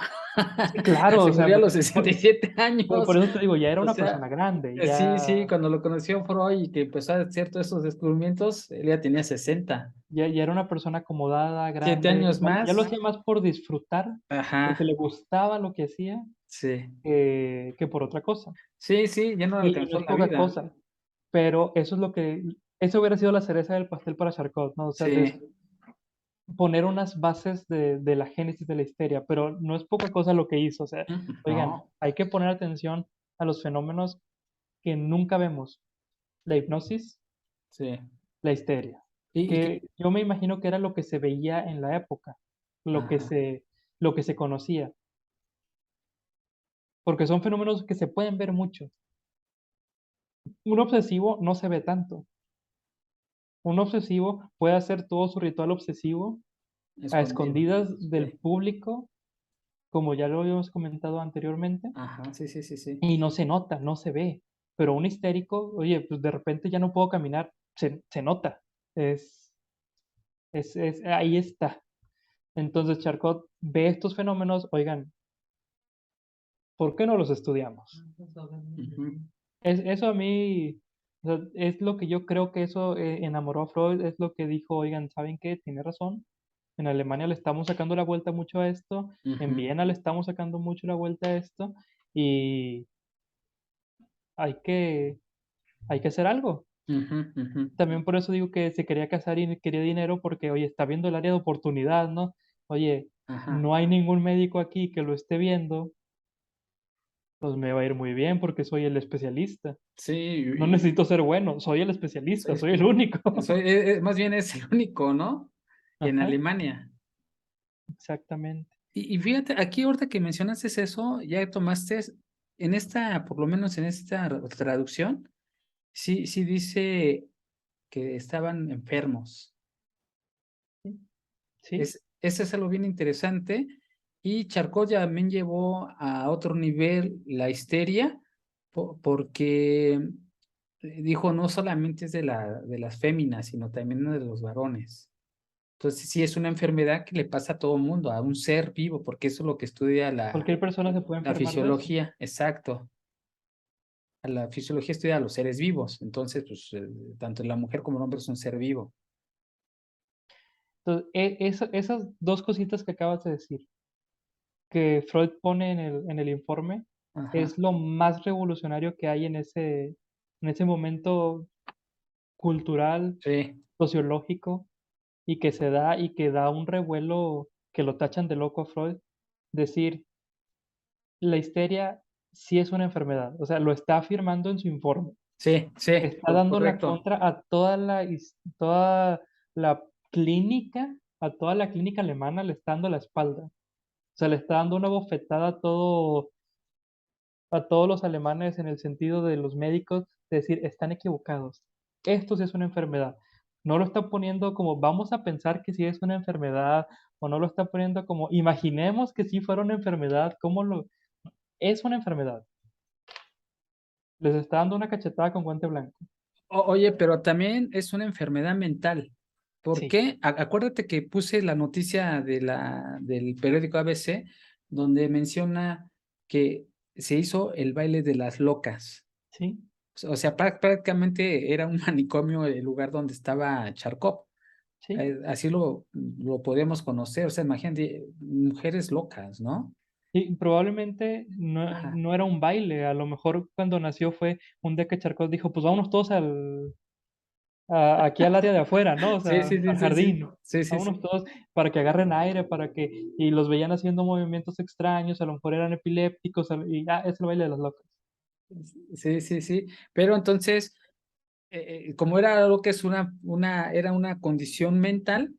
Speaker 4: Sí, claro,
Speaker 1: Se
Speaker 4: o sea,
Speaker 1: murió a los 67
Speaker 4: por
Speaker 1: años.
Speaker 4: eso te digo, ya era
Speaker 1: O
Speaker 4: una
Speaker 1: sea,
Speaker 4: persona grande,
Speaker 1: sí, sí,
Speaker 4: ya,
Speaker 1: cuando lo conoció Freud y que empezó a hacer todos esos descubrimientos, él ya tenía 60.
Speaker 4: ya era una persona acomodada,
Speaker 1: 7 años
Speaker 4: grande, ya lo
Speaker 1: más.
Speaker 4: hacía más por disfrutar, porque
Speaker 1: Ajá,
Speaker 4: le gustaba lo que hacía,
Speaker 1: sí.
Speaker 4: que por otra cosa.
Speaker 1: Sí, sí, ya no le
Speaker 4: Y no
Speaker 1: alcanzó
Speaker 4: es
Speaker 1: la
Speaker 4: poca
Speaker 1: vida.
Speaker 4: cosa, pero eso hubiera sido la cereza del pastel para Charcot, ¿no? O sea,
Speaker 1: Sí.
Speaker 4: poner unas bases de la génesis de la histeria, pero no es poca cosa lo que hizo. O sea, oigan,
Speaker 1: No,
Speaker 4: hay que poner atención a los fenómenos que nunca vemos. La hipnosis,
Speaker 1: sí.
Speaker 4: la histeria,
Speaker 1: Y que,
Speaker 4: que yo me imagino que era lo que se veía en la época, lo que
Speaker 1: ajá.
Speaker 4: se, lo que se conocía, porque son fenómenos que se pueden ver mucho. Un obsesivo no se ve tanto. Un obsesivo puede hacer todo su ritual obsesivo a
Speaker 1: Escondido.
Speaker 4: escondidas del
Speaker 1: Sí.
Speaker 4: público, como ya lo habíamos comentado anteriormente,
Speaker 1: Ajá, sí, sí, sí, sí.
Speaker 4: y no se nota, no se ve. Pero un histérico, oye, pues de repente ya no puedo caminar, se nota. Es, ahí está. Entonces Charcot ve estos fenómenos, oigan, ¿por qué no los estudiamos?
Speaker 1: Ujú,
Speaker 4: Eso a mí, o sea, es lo que yo creo que eso enamoró a Freud, es lo que dijo, oigan, ¿saben qué? Tiene razón. En Alemania le estamos sacando la vuelta mucho a esto, en
Speaker 1: ujú.
Speaker 4: Viena le estamos sacando mucho la vuelta a esto, y hay que, hay que hacer algo.
Speaker 1: Ujú, ujú.
Speaker 4: También por eso digo que se quería casar y quería dinero porque, oye, está viendo el área de oportunidad, ¿no? Oye,
Speaker 1: Ajá.
Speaker 4: no hay ningún médico aquí que lo esté viendo, pues me va a ir muy bien porque soy el especialista.
Speaker 1: Sí,
Speaker 4: No necesito ser bueno, soy el especialista,
Speaker 1: soy,
Speaker 4: soy el único.
Speaker 1: más bien es el único, ¿no? En
Speaker 4: Ajá,
Speaker 1: Alemania.
Speaker 4: exactamente.
Speaker 1: Y fíjate, aquí ahorita que mencionaste eso, ya tomaste, en esta, por lo menos en esta traducción, sí dice que estaban enfermos.
Speaker 4: Sí,
Speaker 1: Ese es algo bien interesante. Y Charcot ya también llevó a otro nivel la histeria, porque dijo no solamente es de las féminas, sino también de los varones. Entonces, sí es una enfermedad que le pasa a todo mundo, a un ser vivo, porque eso es lo que estudia
Speaker 4: cualquier persona se puede
Speaker 1: la
Speaker 4: enfermar de eso.
Speaker 1: fisiología, exacto. La fisiología estudia a los seres vivos, entonces, pues, tanto la mujer como el hombre es un ser vivo.
Speaker 4: Entonces, esas dos cositas que acabas de decir, que Freud pone en el informe,
Speaker 1: Ajá,
Speaker 4: es lo más revolucionario que hay en ese momento cultural,
Speaker 1: sí,
Speaker 4: sociológico, y que se da y que da un revuelo que lo tachan de loco a Freud, decir, la histeria sí es una enfermedad, o sea, lo está afirmando en su informe.
Speaker 1: sí, sí,
Speaker 4: Está dando la
Speaker 1: correcto.
Speaker 4: contra a toda la clínica, a toda la clínica alemana le está dando la espalda. O sea, le está dando una bofetada a todos los alemanes en el sentido de los médicos, de decir, están equivocados. Esto sí es una enfermedad. No lo está poniendo como vamos a pensar que sí es una enfermedad, o no lo está poniendo como imaginemos que sí fuera una enfermedad, ¿cómo lo? Es una enfermedad. Les está dando una cachetada con guante blanco.
Speaker 1: Oye, pero también es una enfermedad mental. ¿Por
Speaker 4: Sí,
Speaker 1: qué? Acuérdate que puse la noticia del periódico ABC, donde menciona que se hizo el baile de las locas.
Speaker 4: sí,
Speaker 1: O sea, prácticamente era un manicomio el lugar donde estaba Charcot.
Speaker 4: sí.
Speaker 1: Así lo podemos conocer. O sea, imagínate, mujeres locas, ¿no?
Speaker 4: Y probablemente
Speaker 1: Ajá.
Speaker 4: no era un baile, a lo mejor cuando nació fue un día que Charcot dijo, pues vámonos todos aquí al área de afuera, ¿no? O
Speaker 1: Sí,
Speaker 4: sea,
Speaker 1: sí, sí,
Speaker 4: al
Speaker 1: sí, sí.
Speaker 4: jardín,
Speaker 1: Sí, sí,
Speaker 4: vámonos
Speaker 1: sí.
Speaker 4: todos para que agarren aire, y los veían haciendo movimientos extraños, a lo mejor eran epilépticos, es el baile de las locas.
Speaker 1: Sí, sí, sí. Pero entonces, como era algo que es era una condición mental,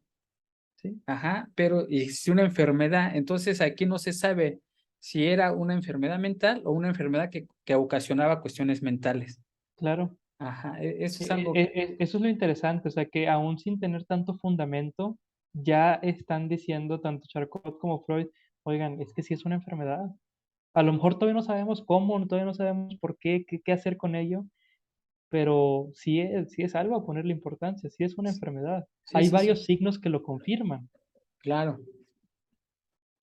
Speaker 4: Sí,
Speaker 1: ajá, pero existe una enfermedad, entonces aquí no se sabe si era una enfermedad mental o una enfermedad que ocasionaba cuestiones mentales.
Speaker 4: claro.
Speaker 1: Ajá, eso es algo,
Speaker 4: Eso es lo interesante, o sea, que aún sin tener tanto fundamento, ya están diciendo tanto Charcot como Freud, oigan, es que sí es una enfermedad. A lo mejor todavía no sabemos cómo, todavía no sabemos por qué hacer con ello, pero sí es algo a ponerle importancia, sí es una enfermedad.
Speaker 1: sí,
Speaker 4: Hay
Speaker 1: sí, sí,
Speaker 4: varios signos que lo confirman.
Speaker 1: claro.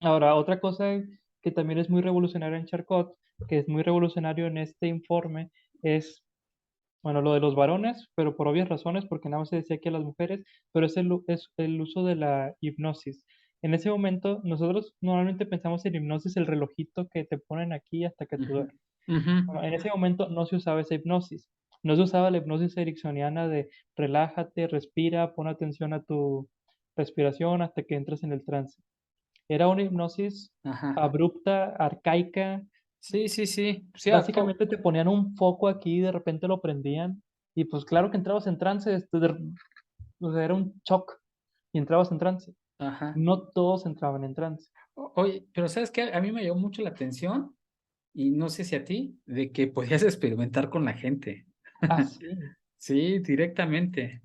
Speaker 4: Ahora, otra cosa que también es muy revolucionaria en Charcot, que es muy revolucionario en este informe, es, bueno, lo de los varones, pero por obvias razones, porque nada más se decía que a las mujeres, pero es el uso de la hipnosis. En ese momento, nosotros normalmente pensamos en hipnosis, el relojito que te ponen aquí hasta que te
Speaker 1: Ujú,
Speaker 4: duermes.
Speaker 1: ujú,
Speaker 4: Bueno, en ese momento no se usaba esa hipnosis. No se usaba la hipnosis ericksoniana de relájate, respira, pon atención a tu respiración hasta que entres en el trance. Era una hipnosis
Speaker 1: ajá.
Speaker 4: abrupta, arcaica.
Speaker 1: Sí, sí, sí. Sí,
Speaker 4: Básicamente te ponían un foco aquí y de repente lo prendían. Y pues claro que entrabas en trance, o sea, era un shock y entrabas en trance.
Speaker 1: ajá.
Speaker 4: No todos entraban en trance.
Speaker 1: Oye, pero ¿sabes qué? A mí me llamó mucho la atención y no sé si a ti, de que podías experimentar con la gente.
Speaker 4: Ah, sí.
Speaker 1: Sí, directamente.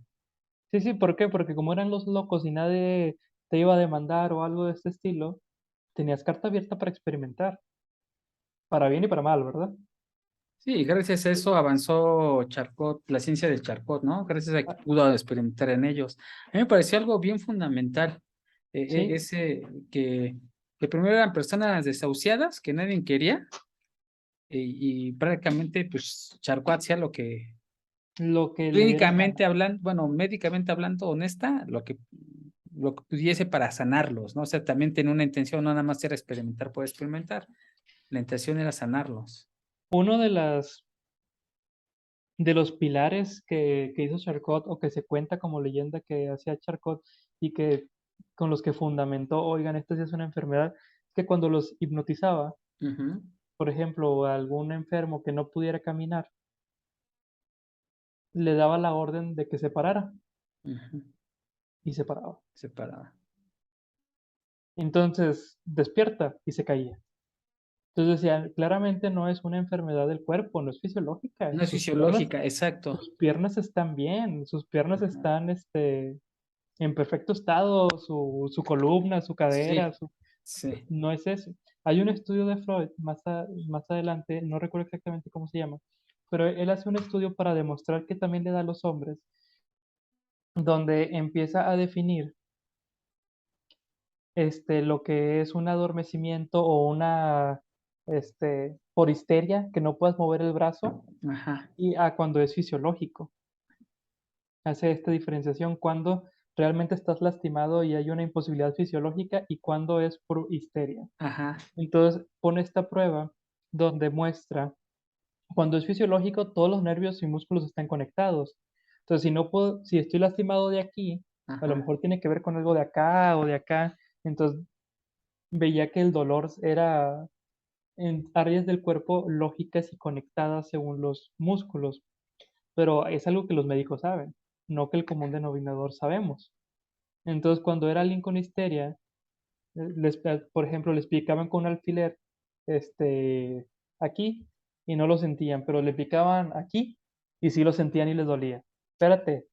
Speaker 4: Sí, sí, ¿por qué? Porque como eran los locos y nadie te iba a demandar o algo de este estilo, tenías carta abierta para experimentar, para bien y para mal, ¿verdad?
Speaker 1: Sí, gracias a eso avanzó Charcot, la ciencia del Charcot, ¿no? Gracias a que
Speaker 4: Ah,
Speaker 1: pudo experimentar en ellos. A mí me pareció algo bien fundamental,
Speaker 4: sí,
Speaker 1: ese que primero eran personas desahuciadas que nadie quería y prácticamente pues Charcot hacía lo que
Speaker 4: lo que le diera la gana.
Speaker 1: clínicamente hablando, bueno, médicamente hablando, honesta, lo que pudiese para sanarlos, ¿no? O sea, también tenía una intención, no nada más era experimentar por experimentar, la intención era sanarlos.
Speaker 4: Uno de las de los pilares que hizo Charcot o que se cuenta como leyenda que hacía Charcot y que con los que fundamentó, oigan, esto sí es una enfermedad, que cuando los hipnotizaba,
Speaker 1: Ujú,
Speaker 4: por ejemplo, a algún enfermo que no pudiera caminar, le daba la orden de que se parara
Speaker 1: ujú,
Speaker 4: y se paraba.
Speaker 1: separada.
Speaker 4: Entonces, despierta y se caía. Entonces decía, claramente no es una enfermedad del cuerpo, no es fisiológica.
Speaker 1: No es fisiológica, exacto.
Speaker 4: Sus piernas están bien, sus piernas
Speaker 1: Ajá.
Speaker 4: están en perfecto estado, su columna, su cadera,
Speaker 1: Sí, sí.
Speaker 4: no es eso. Hay un estudio de Freud más adelante, no recuerdo exactamente cómo se llama, pero él hace un estudio para demostrar que también le da a los hombres, donde empieza a definir lo que es un adormecimiento o por histeria, que no puedas mover el brazo,
Speaker 1: Ajá,
Speaker 4: y a cuando es fisiológico. Hace esta diferenciación cuando realmente estás lastimado y hay una imposibilidad fisiológica y cuando es por histeria.
Speaker 1: ajá,
Speaker 4: Entonces pone esta prueba donde muestra cuando es fisiológico todos los nervios y músculos están conectados. Entonces si estoy lastimado de aquí, a lo
Speaker 1: ajá,
Speaker 4: mejor tiene que ver con algo de acá o de acá. Entonces veía que el dolor era en áreas del cuerpo lógicas y conectadas según los músculos, pero es algo que los médicos saben, no que el común denominador sabemos. Entonces, cuando era alguien con histeria, por ejemplo, les picaban con un alfiler, aquí, y no lo sentían, pero le picaban aquí, y sí lo sentían y les dolía. Espérate,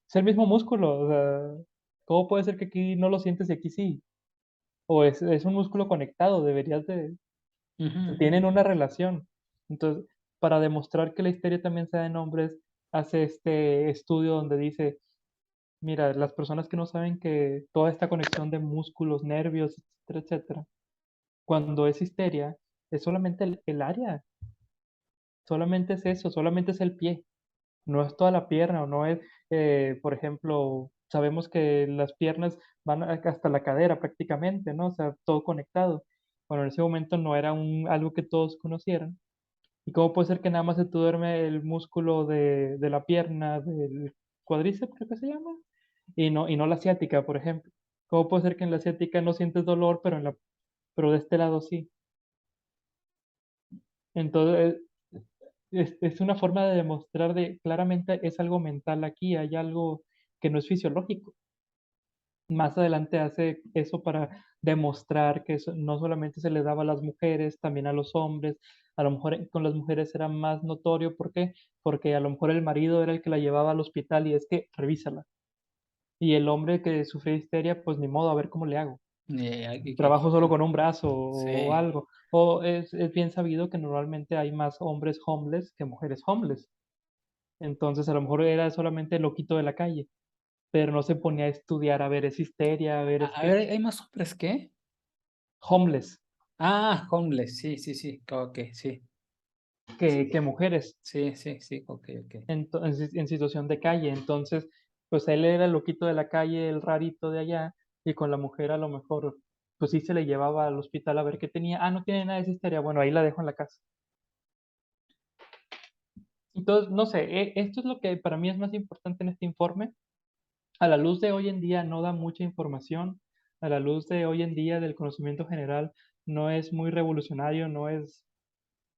Speaker 4: es el mismo músculo, o sea, ¿cómo puede ser que aquí no lo sientes y aquí sí? O es un músculo conectado,
Speaker 1: ujú, ujú.
Speaker 4: tienen una relación. Entonces, para demostrar que la histeria también se da en hombres, hace este estudio donde dice, mira, las personas que no saben que toda esta conexión de músculos, nervios, etcétera, etcétera, cuando es histeria, es solamente el área, solamente es eso, solamente es el pie, no es toda la pierna, o no es, por ejemplo, sabemos que las piernas van hasta la cadera prácticamente, ¿no? O sea, todo conectado. Bueno, en ese momento no era algo que todos conocieran. ¿Y cómo puede ser que nada más se te duerme el músculo de la pierna, del cuádriceps, creo que se llama? Y no la ciática, por ejemplo. ¿Cómo puede ser que en la ciática no sientes dolor, pero de este lado sí? Entonces, es una forma de demostrar de claramente es algo mental aquí, hay algo que no es fisiológico. Más adelante hace eso para demostrar que eso no solamente se le daba a las mujeres, también a los hombres. A lo mejor con las mujeres era más notorio. ¿Por qué? Porque a lo mejor el marido era el que la llevaba al hospital y es que revísala. Y el hombre que sufría histeria, pues ni modo, a ver cómo le hago. Trabajo solo con un brazo o
Speaker 1: Sí,
Speaker 4: algo. O es bien sabido que normalmente hay más hombres homeless que mujeres homeless. Entonces a lo mejor era solamente el loquito de la calle, pero no se ponía a estudiar, a ver, es histeria, a ver, es
Speaker 1: a ver,
Speaker 4: que
Speaker 1: ¿hay más hombres qué?
Speaker 4: homeless
Speaker 1: Ah, homeless, sí, sí, sí, ok, sí,
Speaker 4: que mujeres
Speaker 1: sí, sí, sí, ok, ok.
Speaker 4: en situación de calle. Entonces, pues él era el loquito de la calle, el rarito de allá, y con la mujer a lo mejor, pues sí se le llevaba al hospital a ver qué tenía. Ah, no tiene nada de esa histeria, bueno, ahí la dejo en la casa. Entonces, no sé, esto es lo que para mí es más importante en este informe. A la luz de hoy en día no da mucha información, a la luz de hoy en día del conocimiento general no es muy revolucionario, no es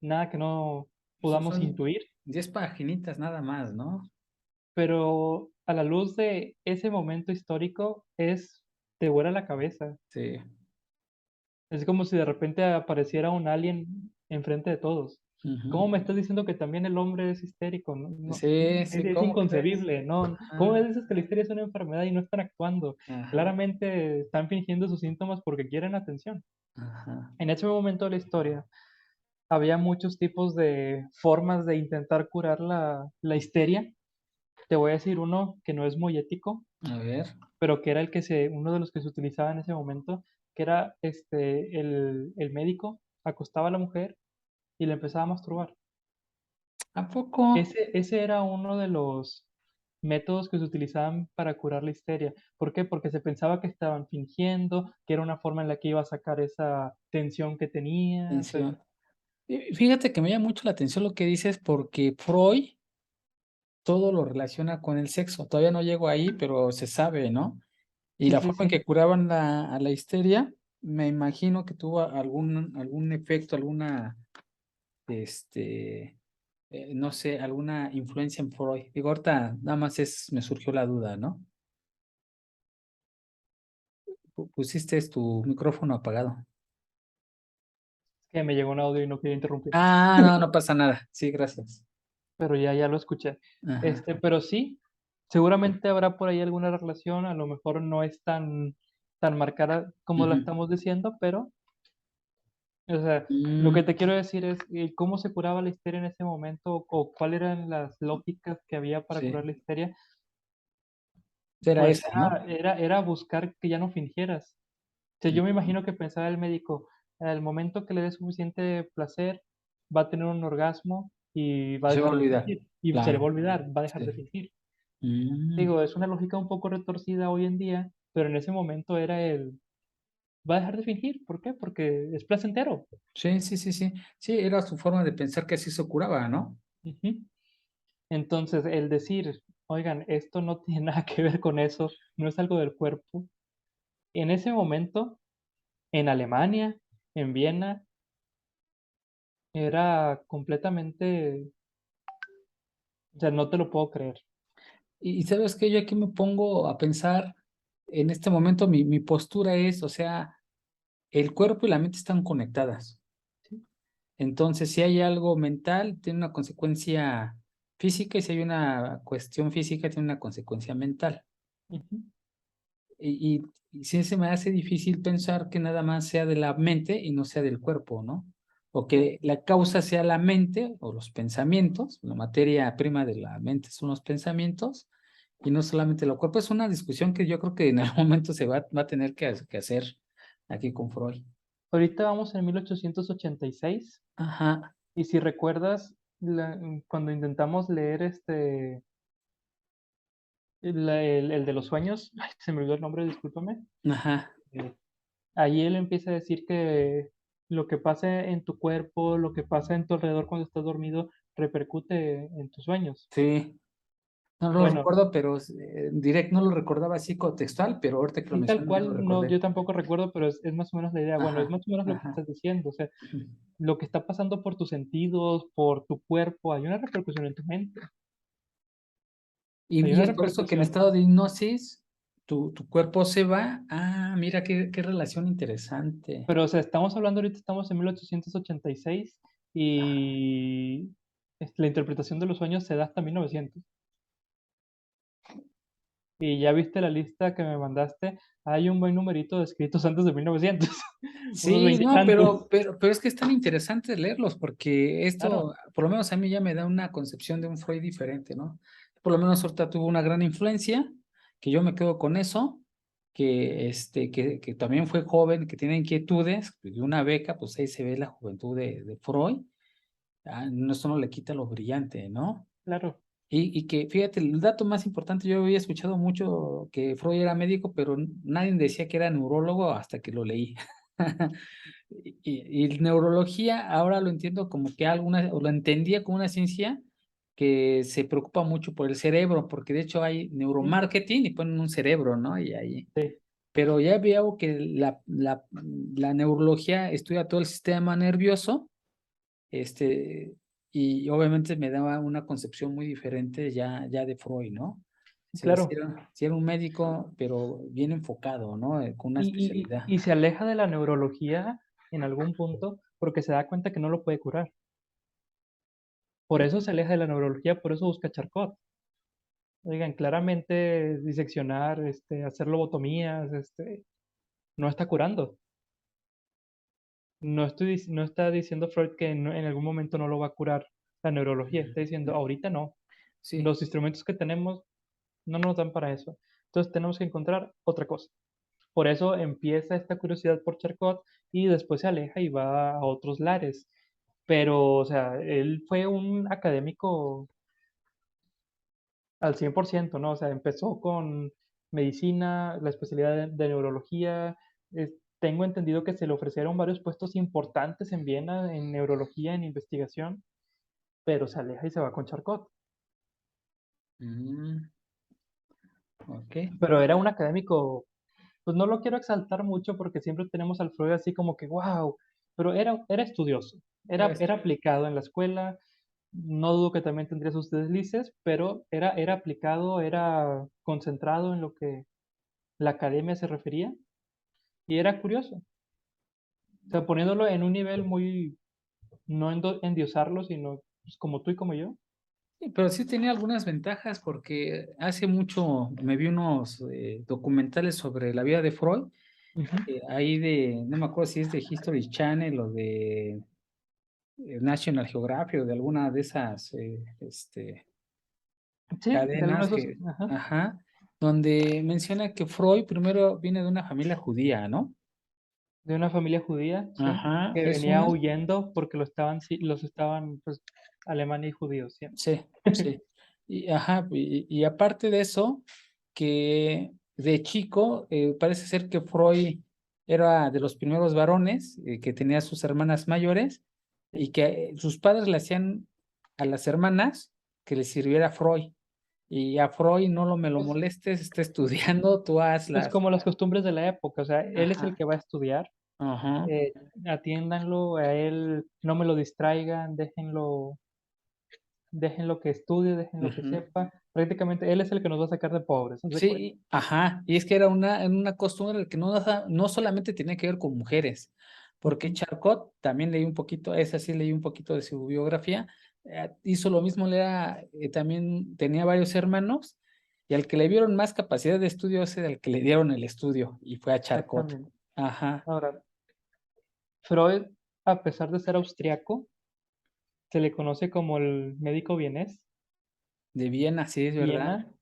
Speaker 4: nada que no podamos
Speaker 1: Son
Speaker 4: intuir.
Speaker 1: 10 paginitas nada más, ¿no?
Speaker 4: Pero a la luz de ese momento histórico te vuela la cabeza.
Speaker 1: Sí.
Speaker 4: Es como si de repente apareciera un alien enfrente de todos. ¿Cómo me
Speaker 1: Ujú.
Speaker 4: estás diciendo que también el hombre es histérico? No,
Speaker 1: Sí,
Speaker 4: es,
Speaker 1: sí,
Speaker 4: es
Speaker 1: ¿cómo crees?
Speaker 4: inconcebible, ¿no? ¿Cómo me
Speaker 1: Ajá,
Speaker 4: dices que la histeria es una enfermedad y no están actuando?
Speaker 1: ajá,
Speaker 4: Claramente están fingiendo sus síntomas porque quieren atención.
Speaker 1: ajá.
Speaker 4: En ese momento de la historia había muchos tipos de formas de intentar curar la histeria. Te voy a decir uno que no es muy ético,
Speaker 1: A ver,
Speaker 4: pero que era uno de los que se utilizaba en ese momento, que era el médico acostaba a la mujer y le empezaba a masturbar.
Speaker 1: ¿a poco?
Speaker 4: Ese era uno de los métodos que se utilizaban para curar la histeria. ¿Por qué? Porque se pensaba que estaban fingiendo, que era una forma en la que iba a sacar esa tensión que tenía,
Speaker 1: Atención. Fíjate que me llama mucho la atención lo que dices porque Freud todo lo relaciona con el sexo. Todavía no llego ahí, pero se sabe, ¿no? Y
Speaker 4: Sí,
Speaker 1: la
Speaker 4: sí,
Speaker 1: forma en
Speaker 4: sí.
Speaker 1: que curaban a la histeria, me imagino que tuvo algún efecto, alguna, no sé, alguna influencia en Freud. Digo, ahorita nada más me surgió la duda, ¿no? Pusiste tu micrófono apagado.
Speaker 4: Que me llegó un audio y no quería interrumpir,
Speaker 1: Ah, no, no pasa nada. Sí, gracias.
Speaker 4: pero ya lo escuché.
Speaker 1: Ajá.
Speaker 4: Pero sí, seguramente habrá por ahí alguna relación, a lo mejor no es tan marcada como la
Speaker 1: Ujú.
Speaker 4: estamos diciendo, pero, o sea, lo
Speaker 1: Mm,
Speaker 4: que te quiero decir es cómo se curaba la histeria en ese momento o cuáles eran las lógicas que había para curar
Speaker 1: sí,
Speaker 4: la histeria,
Speaker 1: era
Speaker 4: pues
Speaker 1: esa, ¿no?
Speaker 4: era buscar que ya no fingieras. O sea, yo me
Speaker 1: Mm,
Speaker 4: imagino que pensaba el médico, al momento que le dé suficiente placer, va a tener un orgasmo y va a
Speaker 1: se va a
Speaker 4: dejar de
Speaker 1: olvidar.
Speaker 4: fingir. Y se le va a
Speaker 1: Claro.
Speaker 4: olvidar, va a dejar de
Speaker 1: Sí.
Speaker 4: fingir.
Speaker 1: Mm,
Speaker 4: Digo, es una lógica un poco retorcida hoy en día, pero en ese momento era va a dejar de fingir. ¿Por qué? Porque es placentero.
Speaker 1: sí, sí, sí, sí. Sí, era su forma de pensar que así se curaba, ¿no?
Speaker 4: Ujú. Entonces, el decir, oigan, esto no tiene nada que ver con eso, no es algo del cuerpo. En ese momento, en Alemania, en Viena, era completamente, o sea, no te lo puedo creer.
Speaker 1: Y sabes que yo aquí me pongo a pensar, en este momento mi postura es, o sea, el cuerpo y la mente están conectadas. Entonces, si hay algo mental, tiene una consecuencia física, y si hay una cuestión física, tiene una consecuencia mental.
Speaker 4: Ujú.
Speaker 1: Y sí se me hace difícil pensar que nada más sea de la mente y no sea del cuerpo, ¿no? O que la causa sea la mente o los pensamientos, la materia prima de la mente son los pensamientos y no solamente el cuerpo. Es una discusión que yo creo que en algún momento se va a tener que hacer aquí con Freud.
Speaker 4: Ahorita vamos en 1886
Speaker 1: Ajá,
Speaker 4: y si recuerdas, cuando intentamos leer el de los sueños, ay, se me olvidó el nombre, discúlpame.
Speaker 1: ajá,
Speaker 4: eh, Ahí él empieza a decir que lo que pasa en tu cuerpo, lo que pasa en tu alrededor cuando estás dormido, repercute en tus sueños.
Speaker 1: sí. No lo
Speaker 4: Bueno,
Speaker 1: recuerdo, pero direct no lo recordaba así textual, pero ahorita que lo
Speaker 4: sí, tal
Speaker 1: menciono ya lo
Speaker 4: cual, no,
Speaker 1: recordé.
Speaker 4: yo tampoco recuerdo, pero es más o menos la idea. Bueno, es
Speaker 1: Ajá,
Speaker 4: más o menos lo que
Speaker 1: ajá.
Speaker 4: estás diciendo, o sea, lo que está pasando por tus sentidos, por tu cuerpo, hay una repercusión en tu mente, hay
Speaker 1: Y
Speaker 4: una
Speaker 1: es por eso que en
Speaker 4: repercusión,
Speaker 1: estado de hipnosis tu cuerpo se va. Ah, mira qué relación interesante.
Speaker 4: pero o sea, estamos hablando ahorita, estamos en 1886 y la interpretación de los sueños se da hasta 1900. Y ya viste la lista que me mandaste, hay un buen numerito de escritos antes de 1900, unos
Speaker 1: Sí, no,
Speaker 4: veintitantos.
Speaker 1: pero es que es tan interesante leerlos porque
Speaker 4: Claro,
Speaker 1: esto, por lo menos a mí ya me da una concepción de un Freud diferente, ¿no? Por lo menos ahorita tuvo una gran influencia, que yo me quedo con eso, que también fue joven, que tiene inquietudes, y una beca, pues ahí se ve la juventud de Freud. Ah, no, eso no le quita lo brillante, ¿no?
Speaker 4: claro,
Speaker 1: Y que, fíjate, el dato más importante, yo había escuchado mucho que Freud era médico, pero nadie decía que era neurólogo hasta que lo leí. Y neurología ahora lo entiendo como que o lo entendía como una ciencia que se preocupa mucho por el cerebro, porque de hecho hay
Speaker 4: sí,
Speaker 1: neuromarketing y ponen un cerebro, ¿no? Y ahí.
Speaker 4: sí,
Speaker 1: Pero ya veo que la neurología estudia todo el sistema nervioso, este, y obviamente me daba una concepción muy diferente ya de Freud, ¿no?
Speaker 4: claro.
Speaker 1: Si era un médico, pero bien enfocado, ¿no? Con una especialidad.
Speaker 4: Y se aleja de la neurología en algún punto porque se da cuenta que no lo puede curar. Por eso se aleja de la neurología, por eso busca Charcot. Oigan, claramente diseccionar, hacer lobotomías, no está curando. No está diciendo Freud que en algún momento no lo va a curar la neurología. Está diciendo, ahorita no.
Speaker 1: Sí,
Speaker 4: Los instrumentos que tenemos no nos dan para eso. Entonces tenemos que encontrar otra cosa. Por eso empieza esta curiosidad por Charcot y después se aleja y va a otros lares. Pero, o sea, él fue un académico al 100%, ¿no? O sea, empezó con medicina, la especialidad de neurología. Tengo entendido que se le ofrecieron varios puestos importantes en Viena en neurología, en investigación, pero se aleja y se va con Charcot.
Speaker 1: Mm, ok.
Speaker 4: Pero era un académico, pues no lo quiero exaltar mucho porque siempre tenemos al Freud así como que, wow, pero era estudioso, era aplicado en la escuela, no dudo que también tendría sus deslices, pero era aplicado, era concentrado en lo que la academia se refería y era curioso. O sea, poniéndolo en un nivel muy, no endiosarlo, sino pues, como tú y como yo.
Speaker 1: Sí, pero sí tenía algunas ventajas porque hace mucho me vi unos documentales sobre la vida de Freud,
Speaker 4: Ujú.
Speaker 1: ahí no me acuerdo si es de History Channel o de National Geographic o de alguna de esas
Speaker 4: Sí, de alguno
Speaker 1: cadenas
Speaker 4: de esos,
Speaker 1: que,
Speaker 4: ajá,
Speaker 1: ajá, donde menciona que Freud primero viene de una familia judía, ¿no?
Speaker 4: de una familia judía, sí,
Speaker 1: Ajá,
Speaker 4: que
Speaker 1: es
Speaker 4: venía
Speaker 1: una,
Speaker 4: huyendo porque los estaban, pues, Alemania y judíos, sí.
Speaker 1: sí, sí. Y, ajá, y aparte de eso, que de chico parece ser que Freud era de los primeros varones que tenía sus hermanas mayores y que sus padres le hacían a las hermanas que le sirviera Freud. Y a Freud no me lo
Speaker 4: Pues,
Speaker 1: molestes, está estudiando, tú
Speaker 4: pues
Speaker 1: hazlas.
Speaker 4: como las costumbres de la época, o sea, él es el
Speaker 1: Ajá,
Speaker 4: que va a estudiar,
Speaker 1: ajá.
Speaker 4: atiéndanlo, a él no me lo distraigan, déjenlo que estudie, déjenlo que
Speaker 1: Ujú.
Speaker 4: sepa. Prácticamente él es el que nos va a sacar de pobres, ¿haz de cuenta?
Speaker 1: Sí, ajá, y es que era una costumbre que no solamente tenía que ver con mujeres, porque
Speaker 4: Ujú.
Speaker 1: Charcot, también leí un poquito, esa sí leí un poquito de su biografía, hizo lo mismo, también tenía varios hermanos, y al que le vieron más capacidad de estudio es el que le dieron el estudio, y fue a Charcot.
Speaker 4: Exactamente.
Speaker 1: Ajá,
Speaker 4: Ahora, Freud, a pesar de ser austriaco, se le conoce como el médico vienés,
Speaker 1: de Viena, sí, es verdad.
Speaker 4: Viena,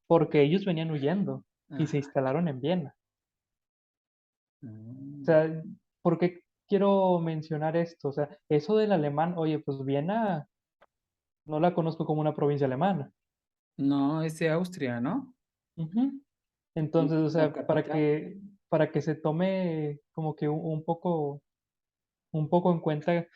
Speaker 4: porque ellos venían huyendo y se
Speaker 1: Ajá.
Speaker 4: instalaron en Viena. O
Speaker 1: Mm.
Speaker 4: sea, ¿por qué quiero mencionar esto? O sea, eso del alemán, oye, pues Viena no la conozco como una provincia alemana.
Speaker 1: No, es de Austria, ¿no?
Speaker 4: Ujú.
Speaker 1: Y
Speaker 4: Entonces, o
Speaker 1: la
Speaker 4: sea,
Speaker 1: capital.
Speaker 4: para que se tome como que un poco en cuenta,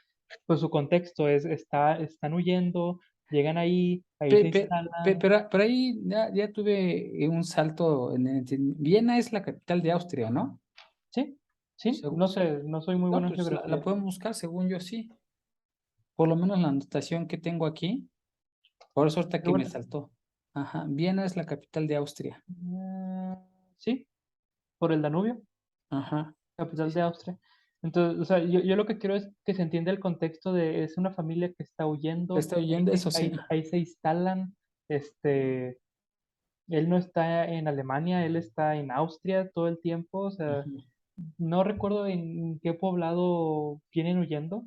Speaker 4: pues su contexto es, están huyendo, llegan ahí se instalan.
Speaker 1: Pero ahí ya tuve un salto Viena es la capital de Austria, ¿no?
Speaker 4: Sí, sí, no
Speaker 1: Segu-
Speaker 4: sé, no soy muy
Speaker 1: no,
Speaker 4: bueno en
Speaker 1: pues la
Speaker 4: geografía.
Speaker 1: podemos buscar, según yo sí. Por lo menos la anotación que tengo aquí. Por eso ahorita
Speaker 4: Pero
Speaker 1: que me
Speaker 4: bueno,
Speaker 1: saltó. Ajá, Viena es la capital de Austria.
Speaker 4: sí, por el Danubio,
Speaker 1: Ajá. Sí,
Speaker 4: capital de
Speaker 1: sí.
Speaker 4: Austria. Entonces, o sea, yo lo que quiero es que se entienda el contexto de, es una familia que está huyendo,
Speaker 1: Estoy oyendo eso, sí.
Speaker 4: ahí se instalan, este, él no está en Alemania, él está en Austria todo el tiempo, o sea,
Speaker 1: Ujú,
Speaker 4: no recuerdo en qué poblado vienen huyendo,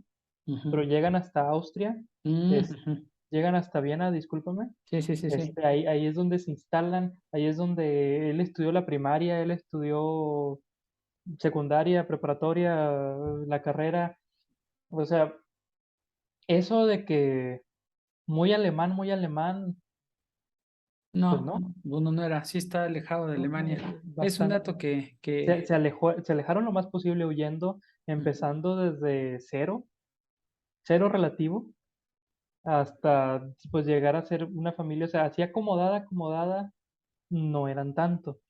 Speaker 4: pero
Speaker 1: ujú.
Speaker 4: llegan hasta Austria,
Speaker 1: Ujú.
Speaker 4: llegan hasta Viena, discúlpame.
Speaker 1: Sí, sí, sí, sí.
Speaker 4: Ahí es donde se instalan, ahí es donde él estudió la primaria, él estudió secundaria, preparatoria, la carrera. O sea, eso de que muy alemán, pues
Speaker 1: No,
Speaker 4: no,
Speaker 1: uno no era, sí está alejado de Alemania. Es un
Speaker 4: bastante.
Speaker 1: dato que
Speaker 4: Se alejaron lo más posible huyendo,
Speaker 1: ujú,
Speaker 4: empezando desde cero, cero relativo, hasta pues llegar a ser una familia, o sea, así acomodada, no eran tanto.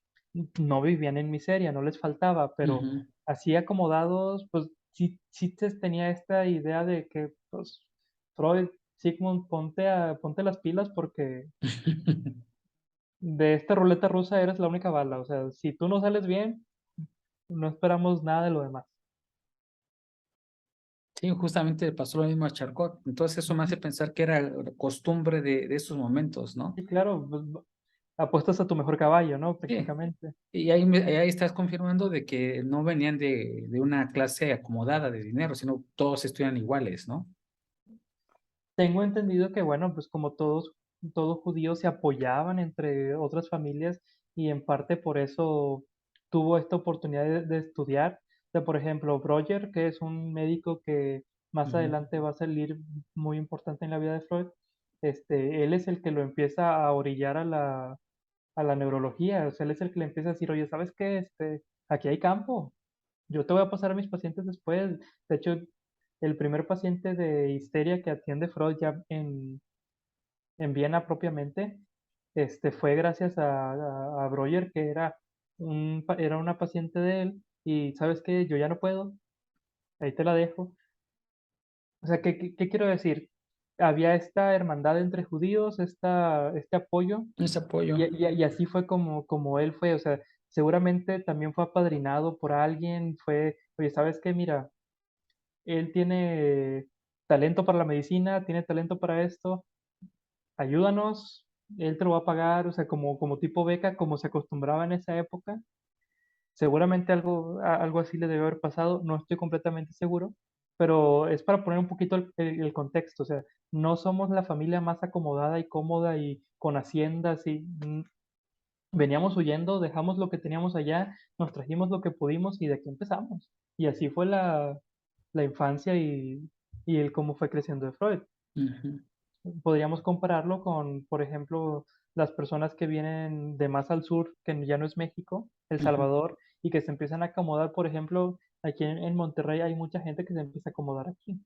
Speaker 4: No vivían en miseria, no les faltaba, pero
Speaker 1: ujú.
Speaker 4: así acomodados, pues sí tenía esta idea de que, pues, Freud, Sigmund, ponte las pilas porque de esta ruleta rusa eres la única bala. O sea, si tú no sales bien, no esperamos nada de lo demás.
Speaker 1: Sí, justamente le pasó lo mismo a Charcot. Entonces eso me
Speaker 4: Ujú.
Speaker 1: hace pensar que era costumbre de esos momentos, ¿no?
Speaker 4: Sí, claro, pues, apuestas a tu mejor caballo, ¿no?
Speaker 1: Sí.
Speaker 4: Prácticamente.
Speaker 1: Y ahí estás confirmando de que no venían de una clase acomodada de dinero, sino todos estudian iguales, ¿no?
Speaker 4: Tengo entendido que, bueno, pues como todos judíos se apoyaban entre otras familias y en parte por eso tuvo esta oportunidad de estudiar. O sea, por ejemplo, Breuer, que es un médico que más
Speaker 1: Ujú,
Speaker 4: adelante va a salir muy importante en la vida de Freud, él es el que lo empieza a orillar a la neurología. O sea, él es el que le empieza a decir, oye, ¿sabes qué? Aquí hay campo. Yo te voy a pasar a mis pacientes después. De hecho, el primer paciente de histeria que atiende Freud ya en Viena propiamente, fue gracias a Breuer, que era era una paciente de él, y ¿sabes qué? Yo ya no puedo, ahí te la dejo. O sea, ¿qué quiero decir? Había esta hermandad entre judíos, este apoyo,
Speaker 1: Ese apoyo.
Speaker 4: y así fue como él fue. O sea, seguramente también fue apadrinado por alguien, oye, ¿sabes qué? Mira, él tiene talento para la medicina, tiene talento para esto, ayúdanos, él te lo va a pagar, o sea, como tipo beca, como se acostumbraba en esa época. Seguramente algo así le debe haber pasado, no estoy completamente seguro, pero es para poner un poquito el contexto, o sea, no somos la familia más acomodada y cómoda y con haciendas y veníamos huyendo, dejamos lo que teníamos allá, nos trajimos lo que pudimos y de aquí empezamos. Y así fue la infancia y el cómo fue creciendo de Freud.
Speaker 1: Ujú,
Speaker 4: Podríamos compararlo con, por ejemplo, las personas que vienen de más al sur, que ya no es México, El
Speaker 1: ujú.
Speaker 4: Salvador, y que se empiezan a acomodar, por ejemplo, aquí en Monterrey hay mucha gente que se empieza a acomodar aquí.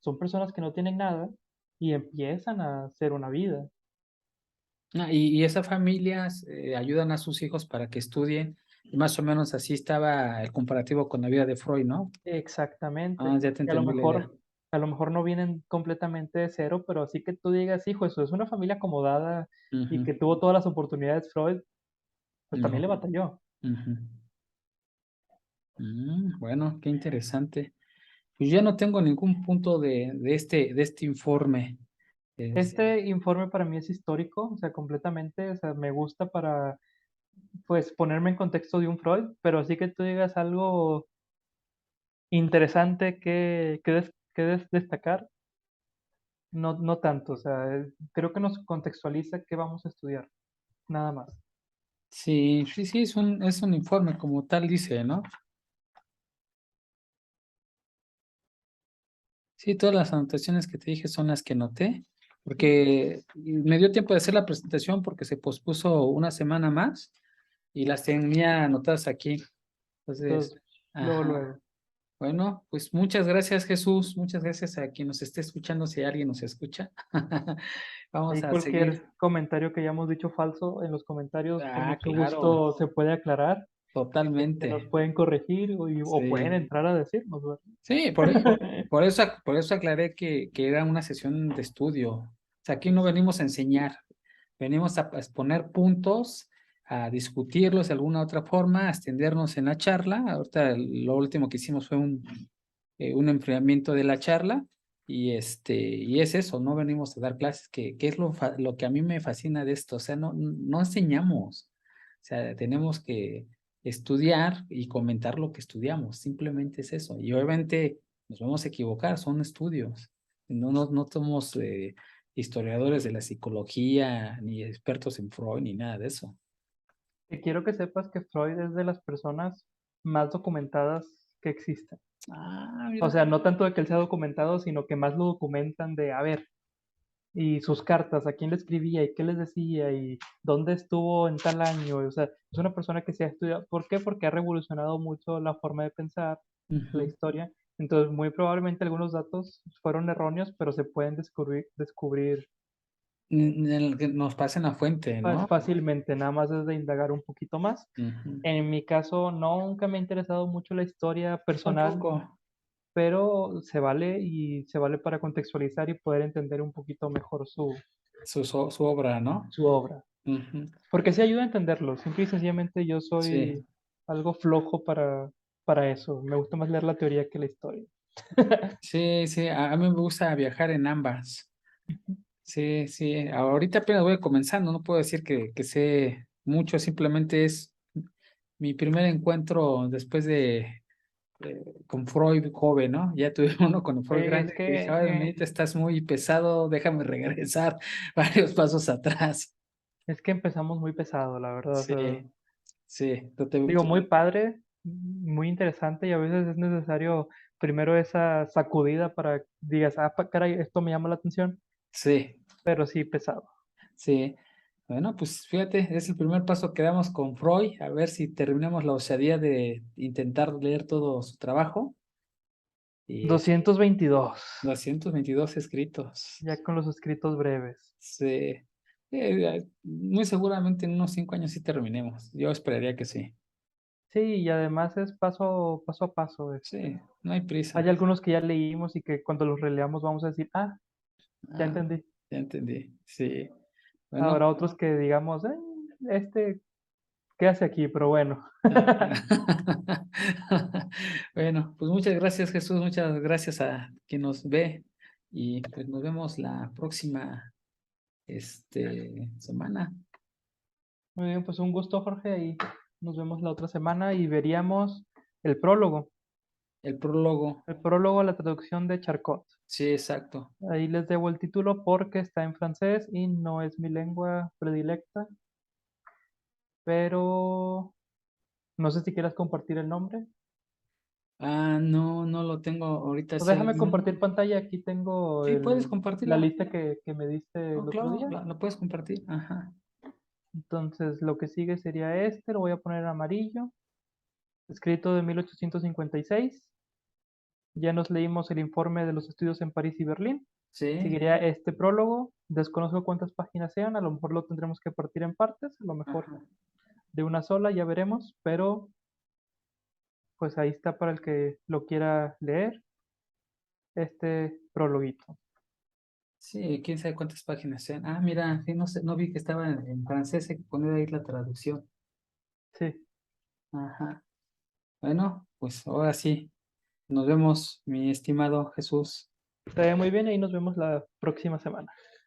Speaker 4: Son personas que no tienen nada y empiezan a hacer una vida.
Speaker 1: Y esas familias ayudan a sus hijos para que estudien. Y más o menos así estaba el comparativo con la vida de Freud, ¿no?
Speaker 4: Exactamente.
Speaker 1: Ah, ya te
Speaker 4: Y
Speaker 1: entendí la idea.
Speaker 4: a lo mejor no vienen completamente de cero, pero así que tú digas, hijo, eso es una familia acomodada y
Speaker 1: Ujú,
Speaker 4: que tuvo todas las oportunidades Freud, pues también
Speaker 1: no,
Speaker 4: le batalló.
Speaker 1: ujú. Bueno, qué interesante. Pues ya no tengo ningún punto de este informe.
Speaker 4: Este informe para mí es histórico, o sea, completamente, o sea, me gusta para, pues, ponerme en contexto de un Freud, pero así que tú digas algo interesante que destacar, no tanto, o sea, creo que nos contextualiza qué vamos a estudiar, nada más.
Speaker 1: Sí, sí, sí, es un informe como tal, dice, ¿no? Sí, todas las anotaciones que te dije son las que noté, porque me dio tiempo de hacer la presentación porque se pospuso una semana más y las tenía anotadas aquí. Entonces,
Speaker 4: Entonces, luego.
Speaker 1: ajá. Bueno, pues muchas gracias, Jesús. Muchas gracias a quien nos esté escuchando, si alguien nos escucha. Vamos
Speaker 4: Ahí
Speaker 1: a seguir.
Speaker 4: cualquier comentario que hayamos dicho falso en los comentarios, con
Speaker 1: Ah,
Speaker 4: mucho
Speaker 1: claro,
Speaker 4: gusto se puede aclarar, nos
Speaker 1: totalmente.
Speaker 4: pueden corregir o pueden
Speaker 1: Sí.
Speaker 4: entrar a decirnos, ¿verdad?
Speaker 1: Sí, por eso aclaré que era una sesión de estudio. O sea, aquí no venimos a enseñar, venimos a exponer puntos, a discutirlos de alguna otra forma, a extendernos en la charla. Ahorita lo último que hicimos fue un enfriamiento de la charla y es eso, no venimos a dar clases, que es lo que a mí me fascina de esto. O sea, no enseñamos, o sea, tenemos que estudiar y comentar lo que estudiamos, simplemente es eso. Y obviamente nos vamos a equivocar, son estudios. No somos historiadores de la psicología, ni expertos en Freud, ni nada de eso.
Speaker 4: Y quiero que sepas que Freud es de las personas más documentadas que existen.
Speaker 1: Ah,
Speaker 4: O
Speaker 1: mira.
Speaker 4: sea, no tanto de que él sea documentado, sino que más lo documentan de, a ver, y sus cartas, a quién le escribía y qué les decía y dónde estuvo en tal año. O sea, es una persona que se ha estudiado. ¿Por qué? Porque ha revolucionado mucho la forma de pensar, la
Speaker 1: Ujú.
Speaker 4: historia. Entonces, muy probablemente algunos datos fueron erróneos, pero se pueden descubrir
Speaker 1: Que nos pasen a fuente, ¿no?
Speaker 4: fácilmente, nada más es de indagar un poquito más.
Speaker 1: Ujú.
Speaker 4: En mi caso, nunca me ha interesado mucho la historia personal,
Speaker 1: Tampoco.
Speaker 4: pero se vale para contextualizar y poder entender un poquito mejor
Speaker 1: Su obra, ¿no?
Speaker 4: su obra.
Speaker 1: Ujú.
Speaker 4: Porque sí ayuda a entenderlo. Simple y sencillamente yo
Speaker 1: Sí,
Speaker 4: soy algo flojo para eso. Me gusta más leer la teoría que la historia.
Speaker 1: sí, sí, a mí me gusta viajar en ambas. Sí, sí, ahorita apenas voy comenzando, no puedo decir que sé mucho, simplemente es mi primer encuentro después con Freud joven, ¿no? Ya tuve uno con Freud
Speaker 4: Es
Speaker 1: grande que dije, ay,
Speaker 4: que,
Speaker 1: Benito, estás muy pesado, déjame regresar varios pasos atrás.
Speaker 4: es que empezamos muy pesado, la verdad. O
Speaker 1: Sí,
Speaker 4: sea,
Speaker 1: sí,
Speaker 4: digo, muy padre, muy interesante y a veces es necesario primero esa sacudida para que digas, caray, esto me llama la atención,
Speaker 1: sí,
Speaker 4: pero sí pesado.
Speaker 1: sí. Bueno, pues fíjate, es el primer paso que damos con Freud, a ver si terminamos la osadía de intentar leer todo su trabajo y
Speaker 4: 222,
Speaker 1: 222 escritos.
Speaker 4: ya con los escritos breves.
Speaker 1: Sí. Muy seguramente en unos 5 años sí terminemos. Yo esperaría que sí.
Speaker 4: Sí, y además es paso a paso.
Speaker 1: Sí, no hay prisa.
Speaker 4: Hay algunos que ya leímos y que cuando los releamos vamos a decir, ya
Speaker 1: Ah,
Speaker 4: entendí.
Speaker 1: ya entendí. Sí. Bueno,
Speaker 4: Habrá otros que digamos, ¿qué hace aquí? Pero bueno,
Speaker 1: bueno, pues muchas gracias, Jesús. Muchas gracias a quien nos ve. Y pues nos vemos la próxima semana.
Speaker 4: muy bien, pues un gusto, Jorge, y nos vemos la otra semana y veríamos el prólogo.
Speaker 1: El prólogo.
Speaker 4: El prólogo a la traducción de Charcot.
Speaker 1: Sí, exacto.
Speaker 4: Ahí les debo el título porque está en francés y no es mi lengua predilecta, pero no sé si quieras compartir el nombre.
Speaker 1: No, no lo tengo ahorita
Speaker 4: O
Speaker 1: así a la
Speaker 4: déjame
Speaker 1: mano.
Speaker 4: compartir pantalla, aquí tengo
Speaker 1: Sí, puedes
Speaker 4: la
Speaker 1: compartirla.
Speaker 4: lista que me diste
Speaker 1: No,
Speaker 4: el otro
Speaker 1: claro,
Speaker 4: día.
Speaker 1: la puedes compartir. Ajá.
Speaker 4: Entonces, lo que sigue sería lo voy a poner en amarillo, escrito de 1856. Ya nos leímos el informe de los estudios en París y Berlín.
Speaker 1: Sí.
Speaker 4: Seguiría este prólogo. Desconozco cuántas páginas sean, a lo mejor lo tendremos que partir en partes, a lo mejor
Speaker 1: Ajá.
Speaker 4: de una sola, ya veremos, pero pues ahí está para el que lo quiera leer, este prologuito.
Speaker 1: Sí, quién sabe cuántas páginas sean. Mira, sí, no sé, no vi que estaba en francés, hay que poner ahí la traducción.
Speaker 4: Sí,
Speaker 1: Ajá. Bueno, pues ahora sí. Nos vemos, mi estimado Jesús.
Speaker 4: está muy bien y nos vemos la próxima semana.